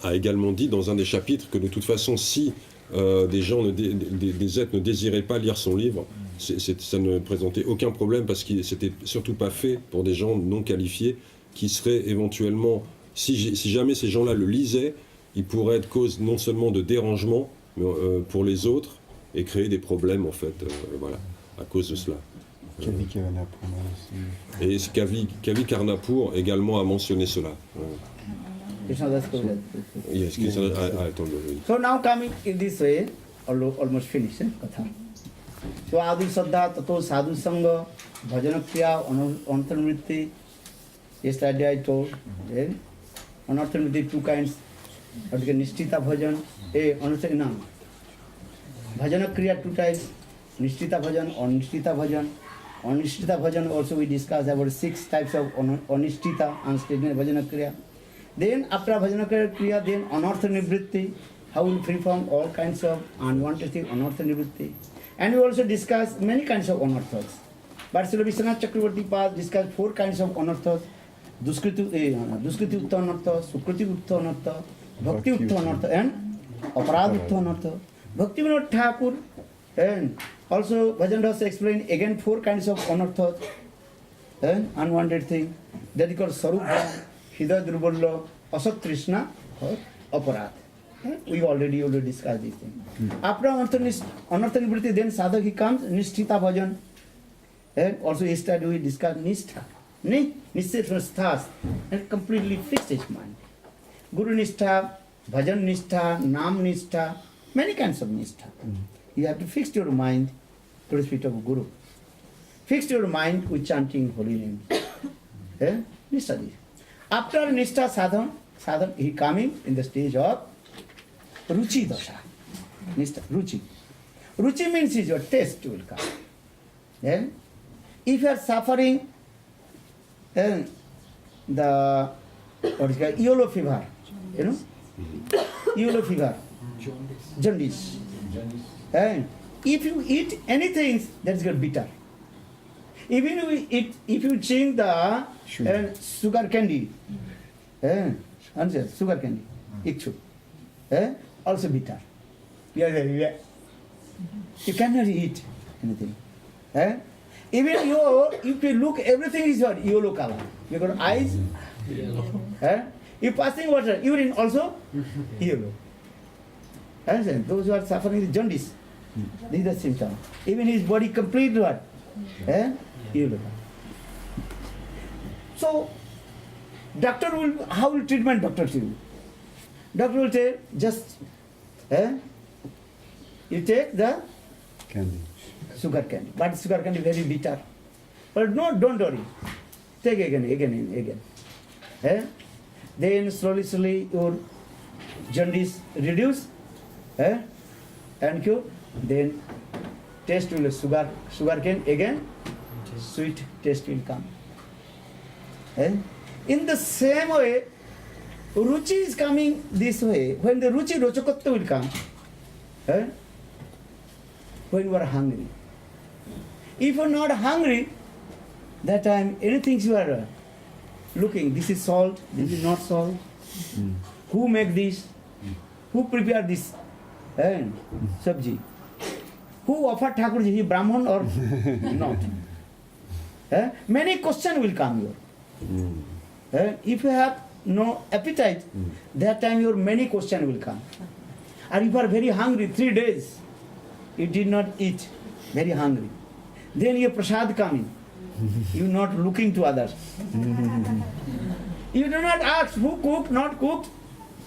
a également dit dans un des chapitres que de toute façon, si des gens, des êtres ne désiraient pas lire son livre, ça ne présentait aucun problème parce que c'était surtout pas fait pour des gens non qualifiés qui seraient éventuellement, si jamais ces gens-là le lisaient, ils pourraient être cause non seulement de dérangement mais, pour les autres et créer des problèmes en fait, voilà, à cause de cela. Kavi Karnapur aussi. Et Kavi Karnapur également a mentionné cela. Krishnadas Kaviraj. Yes, I told you. So now coming in this way, almost finished, Katha. So Adi Saddha, Tato Sadhu Sangha, Bhajana Kriya, Anartha-nritti. Yesterday I told, Anartha-nritti, two kinds. Nishtita Bhajan, Anartha-nritti. Bhajana Kriya, two types. Nishtita Bhajan, Anishtita Bhajan. Anishtita Bhajan also we discussed about 6 types of Anishtita, unstated Bhajana Kriya. Then after Bhajana Kriya, then Anartha-nivritti, how we free from all kinds of unwanted things, Anartha-nivritti. And we also discussed many kinds of anarthas. But Srila Vishwanath Chakravarti Pad discussed 4 kinds of anarthas. Duskriti Utta Anartha, Sukriti Utta Anartha, Bhakti Utta Anartha, and Aparad Utta Anartha. Bhakti Vinod Thakur, and also Bhajan Das explained again 4 kinds of anarthas, and unwanted thing. That is called Sarupha, Hidaya Durvalla, Asat Krishna, or Aparad. We already discussed this thing. After Anartha-nivritti, then sadhak he comes, Nishtita Bhajan. And also yesterday we discussed Nishtha. Nishtha sthas, and completely fixed his mind. Guru Nishtha, Bhajan Nishtha, Nam Nishtha, many kinds of Nishtha. You have to fix your mind to the feet of Guru. Fix your mind with chanting holy names. Nishtha. After Nishtha sadhan, he coming in the stage of Ruchi Dasha. Nishtha, Ruchi. Ruchi means is your taste will come. Then, if you are suffering the what is called yellow fever, yellow fever, jaundice. And if you eat anything that's got bitter, even if you drink the sugar candy, sugar candy, ikshu, also bitter. You cannot eat anything. Even if you look, everything is what? Yellow color. You got eyes, you passing water, urine also yellow. Those who are suffering with jaundice, these are symptoms. Even his body complete what? Yellow. So, doctor will, how will treatment doctor do? Doctor will say, just, you take the Candy. sugar candy, but sugar candy very bitter. But no, don't worry. Take again. Then slowly your jaundice reduce, and cure. Then taste will sugar cane again, sweet taste will come. In the same way, ruchi is coming this way. When the ruchi rochakotva will come, when you are hungry. If you are not hungry, that time anything you are looking, this is salt, this is not salt. Who make this? Who prepare this sabji? Who offer Thakurji, he Brahman or not? Many questions will come here. If you have no appetite, that time your many questions will come. And if you are very hungry, 3 days, you did not eat, very hungry. Then your prasad coming. You not looking to others. You do not ask who cooked, not cooked,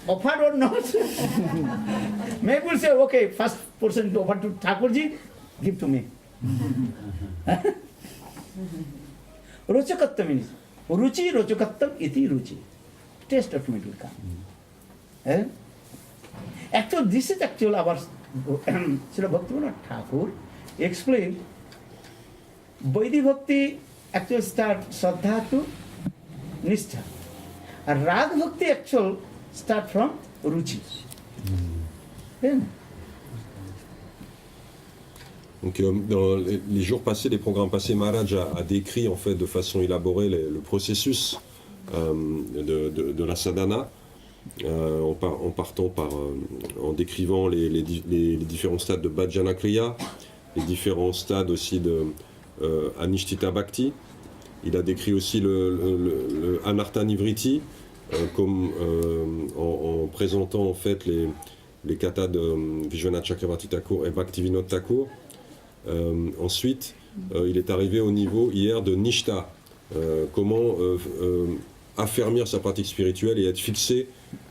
offered or not. Maybe we'll say, okay, first person to offer to Thakurji, give to me. Rochakatta means ruchi, rochakattam iti ruchi. Taste of it will come. Actually, this is actually our Srila Bhaktivinoda Thakur explained. Vaidhi Bhakti actually start Shraddha to Nishtha. And Rag Bhakti actually start from Ruchi. Donc, dans les jours passés, les programmes passés, Maharaj a décrit en fait de façon élaborée le processus de la sadhana, en partant en décrivant les différents stades de Bhajana Kriya, les différents stades aussi de Anishtita Bhakti. Il a décrit aussi le Anartha Nivriti, comme en présentant en fait les katas de Vishwanath Chakravarti Thakur et Bhaktivinoda Thakur. Ensuite, il est arrivé au niveau hier de Nishta, comment affermir sa pratique spirituelle et être fixé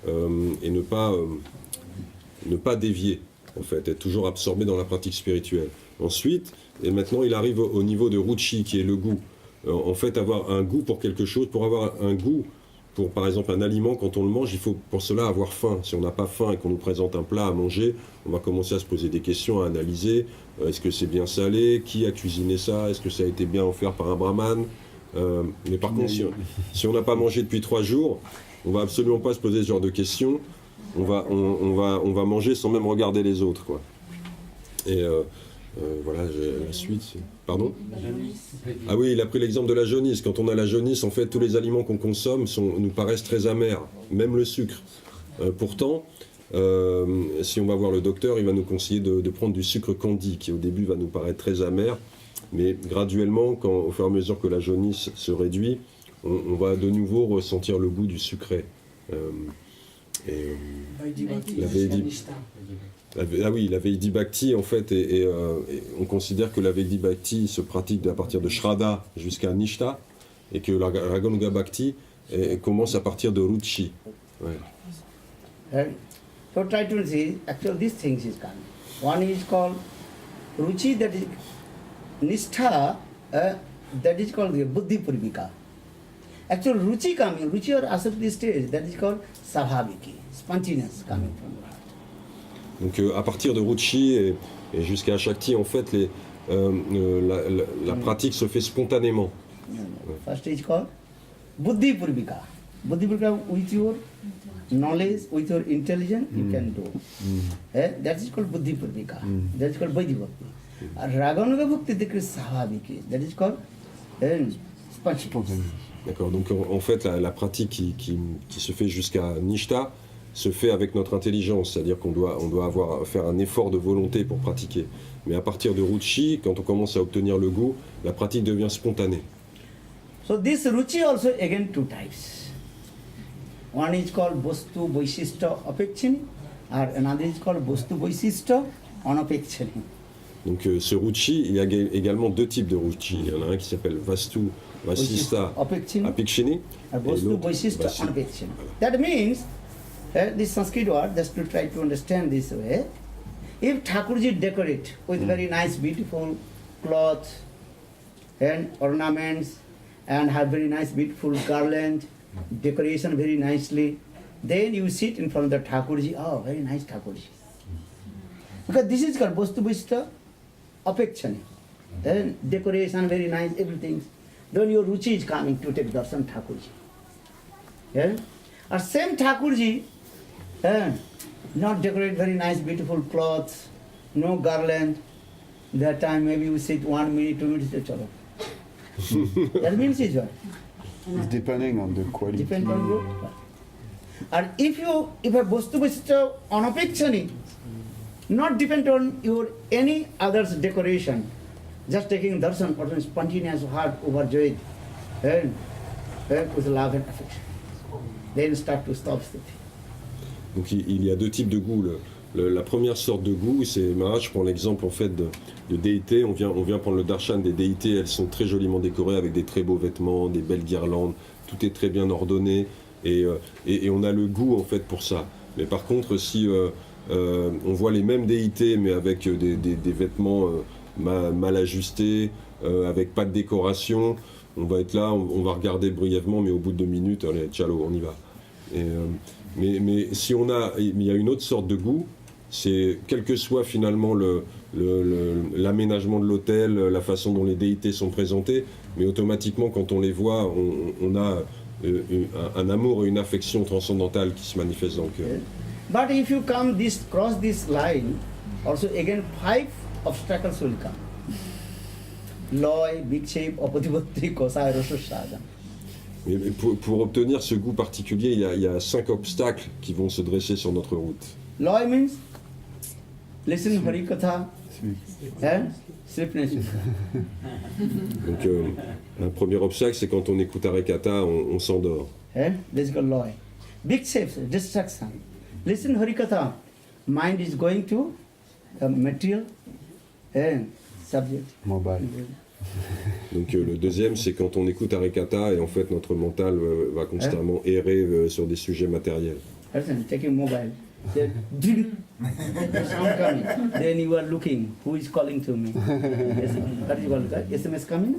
et ne pas dévier, en fait, être toujours absorbé dans la pratique spirituelle. Ensuite, et maintenant il arrive au niveau de Ruchi, qui est le goût. En fait, avoir un goût pour quelque chose, pour avoir un goût pour, par exemple, un aliment, quand on le mange, il faut pour cela avoir faim. Si on n'a pas faim et qu'on nous présente un plat à manger, on va commencer à se poser des questions, à analyser. Est-ce que c'est bien salé? Qui a cuisiné ça? Est-ce que ça a été bien offert par un brahman? Mais par contre, si on n'a pas mangé depuis 3 jours, on va absolument pas se poser ce genre de questions. On va manger sans même regarder les autres, quoi. Et voilà, la suite. Pardon? Ah oui, il a pris l'exemple de la jaunisse. Quand on a la jaunisse, en fait, tous les aliments qu'on consomme nous paraissent très amers, même le sucre. Pourtant, si on va voir le docteur, il va nous conseiller de prendre du sucre candi, qui au début va nous paraître très amer, mais graduellement, au fur et à mesure que la jaunisse se réduit, on va de nouveau ressentir le goût du sucré. La Vaidhi Bhakti, en fait, on considère que la Vaidhi Bhakti se pratique à partir de Shraddha jusqu'à Nishta, et que la Raganuga Bhakti commence à partir de Ruchi. Ouais. So try to see, actually these things is coming. One is called Ruchi, that is Nishtha, that is called the Buddhi Purvika. Actually Ruchi coming, Ruchi or Asakti stage, that is called Savhaviki, spontaneous coming from the heart. Donc à partir de Ruchi et jusqu'à Shakti, en fait, la pratique se fait spontanément. First is called Buddhi Purvika. Buddhi Purvika, with your knowledge, with your intelligence, you can do. That is called Buddhi Purvika. That is called Vaidhi Bhakti. Raganuga Bhakti, that is Savhaviki. That is called spontaneous. D'accord, donc en fait la pratique qui se fait jusqu'à Nishta se fait avec notre intelligence, c'est-à-dire qu'on doit faire un effort de volonté pour pratiquer. Mais à partir de Ruchi, quand on commence à obtenir le goût, la pratique devient spontanée. So this Ruchi also again 2 types. One is called Bostu Vaishishta Apekshani, or another is called Bostu Vaishishta Anapekshani. Donc ce Ruchi, il y a également 2 types de Ruchi. Il y en a un qui s'appelle Vastu Vaishishta Apekshani and Bostu Vaishishta Anapekshani. That means, this Sanskrit word, just to try to understand this way, if Thakurji decorate with very nice beautiful cloth and ornaments and have very nice beautiful garland, decoration very nicely, then you sit in front of the Thakurji, oh, very nice Thakurji. Because this is called Bostu Vaishishta Apekshani. Then decoration very nice, everything. Then your Ruchi is coming to take darshan Thakurji. Yeah? Or same Thakurji, not decorate very nice beautiful clothes, no garland. That time maybe you sit 1 minute, 2 minutes, chalo. That means it's what? It's depending on the quality. Depend on you. And if a Bostu Vaishishta Anapekshani, not depend on your any other's decoration, just taking darshan, person spontaneous heart overjoyed, and with love and affection. Then start to stop study. Donc il y a 2 types de goût. La première sorte de goût, c'est Maharaj, je prends l'exemple en fait de déités. On vient prendre le darshan des déités. Elles sont très joliment décorées avec des très beaux vêtements, des belles guirlandes. Tout est très bien ordonné et on a le goût en fait pour ça. Mais par contre, si on voit les mêmes déités mais avec des vêtements mal ajustés, avec pas de décoration, on va être là, on va regarder brièvement, mais au bout de 2 minutes, allez, ciao, on y va. Mais si il y a une autre sorte de goût, c'est quel que soit finalement l'aménagement de l'hôtel, la façon dont les déités sont présentées, mais automatiquement quand on les voit, on a un amour et une affection transcendantale qui se manifestent dans le cœur. But if you cross this line, also again 5 obstacles will come. Loy, big shape, apatipatti, kosai, rasa. Mais pour obtenir ce goût particulier, il y a 5 obstacles qui vont se dresser sur notre route. Loy means listen Hari Katha and sleepiness. Donc un premier obstacle, c'est quand on écoute Harikatha, on s'endort. This is called loy. Big shapes, distraction. Listen Hari Katha, mind is going to material and subject. Mobile. Donc le deuxième, c'est quand on écoute Harikatha et en fait notre mental va constamment errer sur des sujets matériels. Listen, taking mobile. Then sound coming. Then you are looking, who is calling to me? What is called SMS coming?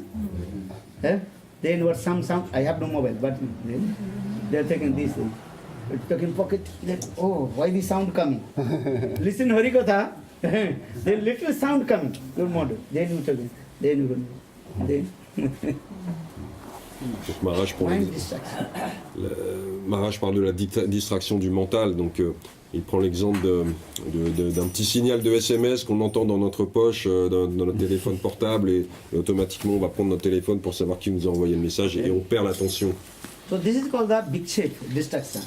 Then what some sound, I have no mobile, but they are taking this thing. Taking pocket, then, oh, why the sound coming? Listen Harikatha, then little sound coming, your model. Then you take it. Then you then Donc Maharaj parle de la distraction du mental, donc il prend l'exemple d'un petit signal de SMS qu'on entend dans notre poche, dans notre téléphone portable, et automatiquement on va prendre notre téléphone pour savoir qui nous a envoyé le message, et on perd l'attention. So this is called the big shape, distraction.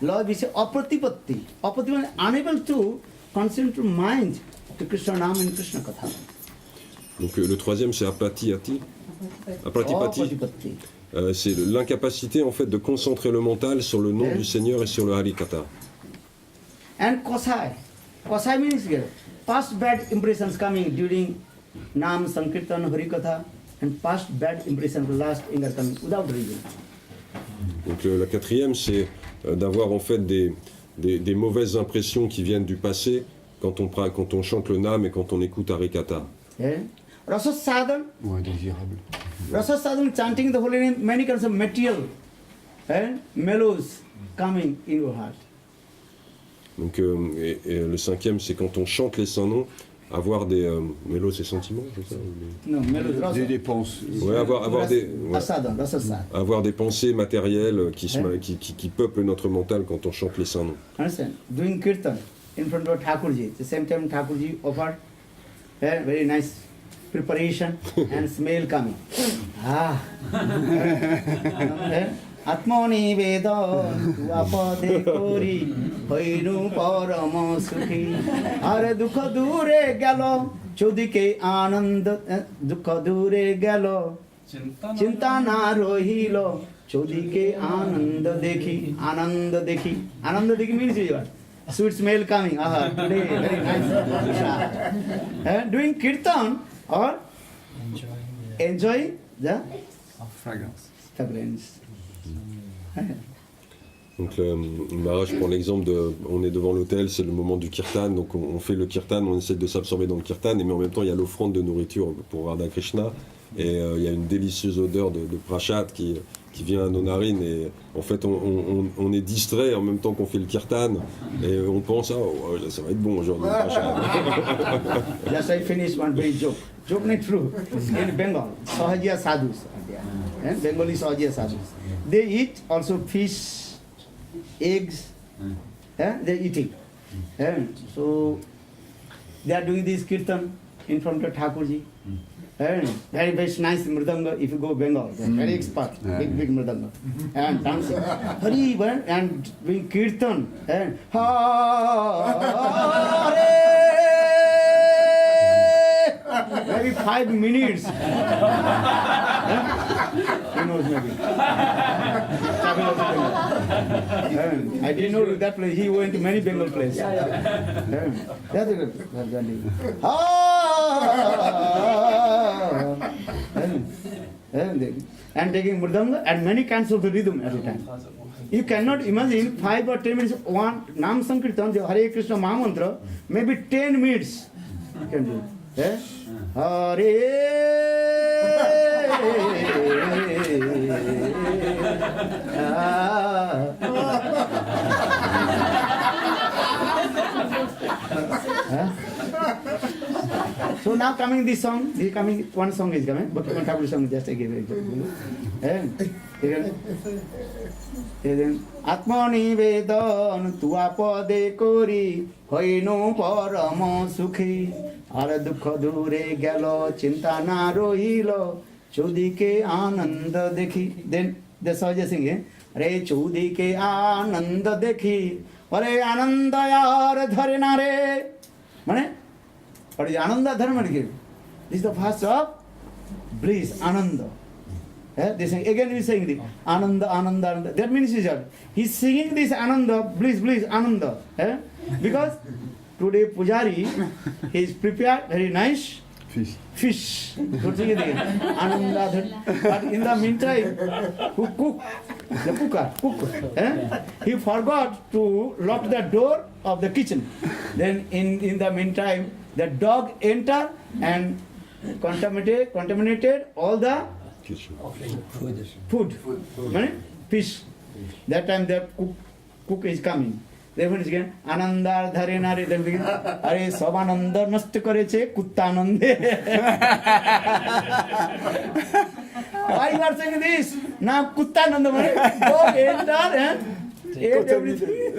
Lord, we say apratipatti. Apratipatti, unable to concentrate mind to Krishna Nam and Krishna Katha. Donc le troisième, c'est apratipatti. C'est l'incapacité en fait de concentrer le mental sur le nom du Seigneur et sur le Harikatha. And kosai. Kosai means past bad impressions coming during Nam Sankirtan Harikatha, and past bad impressions last in coming without reason. Donc la quatrième, c'est d'avoir en fait des mauvaises impressions qui viennent du passé quand on chante le Nam et quand on écoute Harikatha. Rasa sadhan. Ou indésirable. Rasa sadhan, chanting the holy name, many kinds of material mellows coming in your heart. Donc et le cinquième, c'est quand on chante les saints noms, avoir des mélos, c'est sentiments, c'est ça? Non, mellows, rasa. Des dépenses. Ouais, avoir des pensées matérielles qui peuplent notre mental quand on chante les saints noms. Understand? Doing kirtan in front of Thakurji. At the same time, Thakurji offered very nice preparation and smell coming. Atmani Vedan apade kori hoinu parama sukhi are dukha dure gelo chodike anand dukha dure gelo chinta na rohilo chodike anand dekhi means what? Sweet smell coming. Today very nice. Doing kirtan or enjoying the fragrance. Donc Maharaj prend l'exemple on est devant l'hôtel, c'est le moment du kirtan, donc on fait le kirtan, on essaie de s'absorber dans le kirtan, mais en même temps il y a l'offrande de nourriture pour Radha Krishna, et il y a une délicieuse odeur de prasad qui vient à nos narines, et en fait on est distrait en même temps qu'on fait le kirtan, et on pense ça va être bon aujourd'hui le prasad. Just I finish one very joke not true. In Bengal, Sahajiya sadhus, Bengali Sahajiya sadhus, they eat also fish, eggs, they eating. So they are doing this kirtan in front of Thakurji. Very nice mridanga. If you go Bengal, very expert, big mridanga, and dancing, Hari, and doing kirtan, and very 5 minutes. Who knows maybe? I didn't know that place. He went to many Bengal places. That's a good. And taking mridanga and many kinds of rhythm at a time. You cannot imagine 5 or 10 minutes one Nam Sankirtan, the Hare Krishna Mahamantra, maybe 10 minutes you can do. Yeah? So now coming this song, one song is coming, but one Thakur song just I gave it. Atmanivedan tua pade kori hoino parama sukhi ar dukha dure gelo chinta na rohilo chodike ananda dekhi. Then the Sahaja singing, Re chodike ananda dekhi Hare ananda yar dhare na re. Mane? What is ananda dharma? This is the verse of bliss, ananda. They sing, again he is saying the Ananda, Ananda, Ananda. That means he is singing this Ananda, bliss, bliss, Ananda. Because today Pujari, he is prepared very nice fish. Don't sing it again. Ananda. But in the meantime, who cook? The cook. He forgot to lock the door of the kitchen. Then in the meantime, the dog entered and contaminated all the food. Fish. That time the cook is coming. Then is again Anandar dhare nare. Then begin Are sab ananda nast kareche kutta anande. Why you are saying this? Now kutta ananda mane dog enter and ate everything.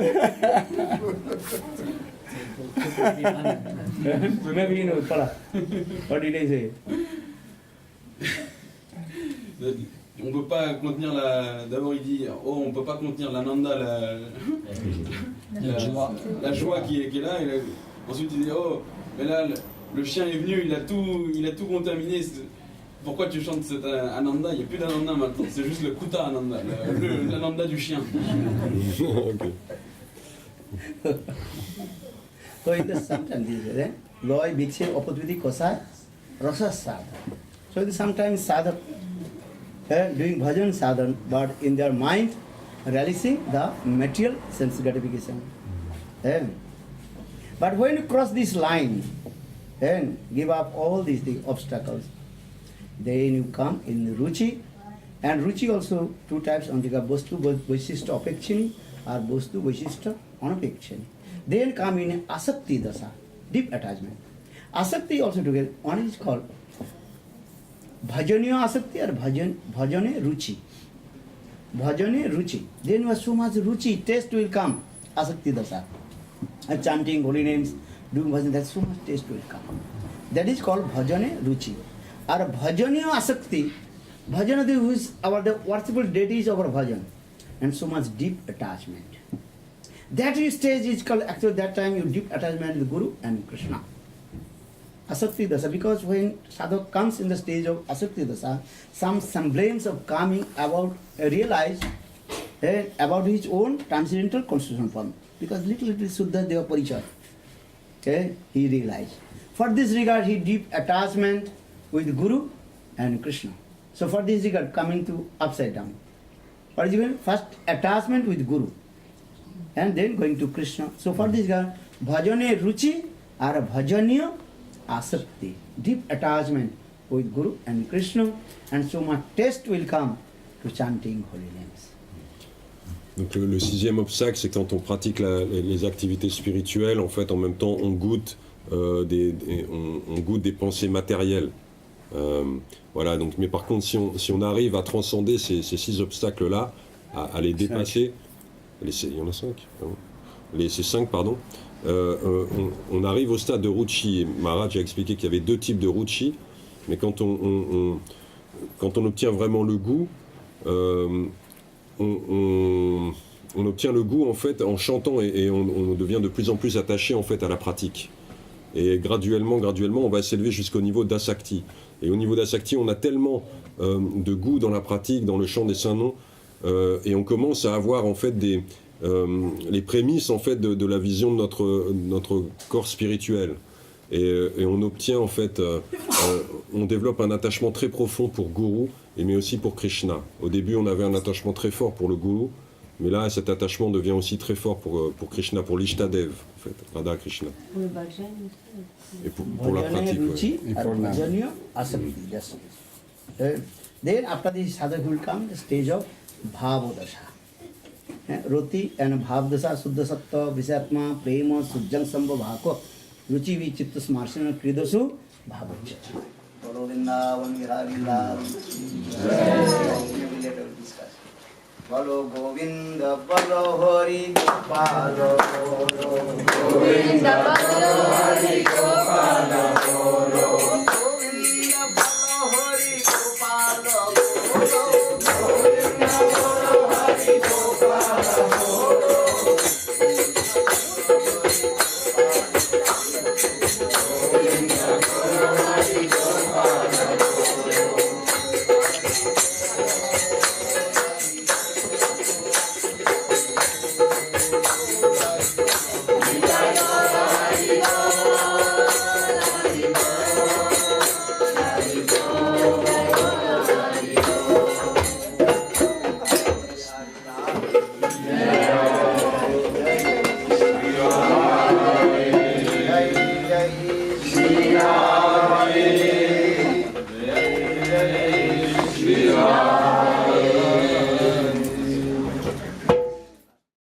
Maybe you know, Pala. What did I say? On peut pas contenir la. D'abord il dit on peut pas contenir l'ananda, la joie qui est là. Et ensuite il dit mais là le chien est venu, il a tout contaminé. Pourquoi tu chantes cet ananda? Il n'y a plus d'ananda maintenant, c'est juste le kuta ananda, l'ananda du chien. So in the sometimes Loy Bhikshe Opodviti Kosai Rasa Sadha. So sometimes sadhak doing bhajan sadhan, but in their mind realizing the material sense gratification. But when you cross this line and give up all these obstacles, then you come in Ruchi. And Ruchi also two types on the Bostu Vaishishta Apekshini or Bostu Vaishishta Anapekshini. Then come in Asakti Dasa, deep attachment. Asakti also together, one is called Bhajaniya Asakti or Bhajane Ruchi. Bhajane Ruchi. Then you have so much Ruchi, taste will come, Asakti Dasa. And chanting holy names, doing bhajan, that so much taste will come. That is called Bhajane Ruchi. Or Bhajaniya Asakti, Bhajana who is our the worshipful deities of our bhajan. And so much deep attachment. That stage is called, actually that time you deep attachment with Guru and Krishna. Asakti Dasa, because when sadhak comes in the stage of Asakti Dasa, some semblance of coming about realize about his own transcendental constitutional form. Because little Suddha Deva Parichaya, he realized. For this regard, he deep attachment with Guru and Krishna. So for this regard, coming to upside down. What is it? First attachment with Guru, and then going to Krishna. So for this regard, Bhajane Ruchi or Bhajaniya Asakti, deep attachment with Guru and Krishna, and so much taste will come to chanting holy names. Donc le sixième obstacle, c'est quand on pratique les activités spirituelles, en fait, en même temps, on goûte on goûte des pensées matérielles. Voilà. Donc, mais par contre, si on arrive à transcender ces 6 obstacles-là, à les dépasser, il y en a 5. Ces 5, pardon. On arrive au stade de Ruchi. Et Maharaj a expliqué qu'il y avait 2 types de Ruchi, mais quand on obtient vraiment le goût, on obtient le goût en fait en chantant et on devient de plus en plus attaché en fait à la pratique. Et graduellement, on va s'élever jusqu'au niveau d'Asakti. Et au niveau d'Asakti, on a tellement de goût dans la pratique, dans le chant des saints noms, et on commence à avoir en fait les prémices en fait de la vision de notre corps spirituel. Et on obtient en fait, on développe un attachement très profond pour Guru, mais aussi pour Krishna. Au début, on avait un attachement très fort pour le Guru, mais là, cet attachement devient aussi très fort pour Krishna, pour l'Ishtadev, en fait, Radha Krishna. Et pour la pratique. Ruchi, Et pour le Bhajanyo, Asakti, yes. Then after this sadhaka will come the stage of Bhavodasha. Roti and Bhavdasa, Suddha Sattva, Visatma, Prema, Sujjang Sambha Bhako, Ruchi Vichitta Smarsana, Kridasu, Bhavocha. Bolo Vrindavan Vihari Lal. Bolo Govinda, Bolo Hari Gopal, Govinda, Bolo Hari Gopal.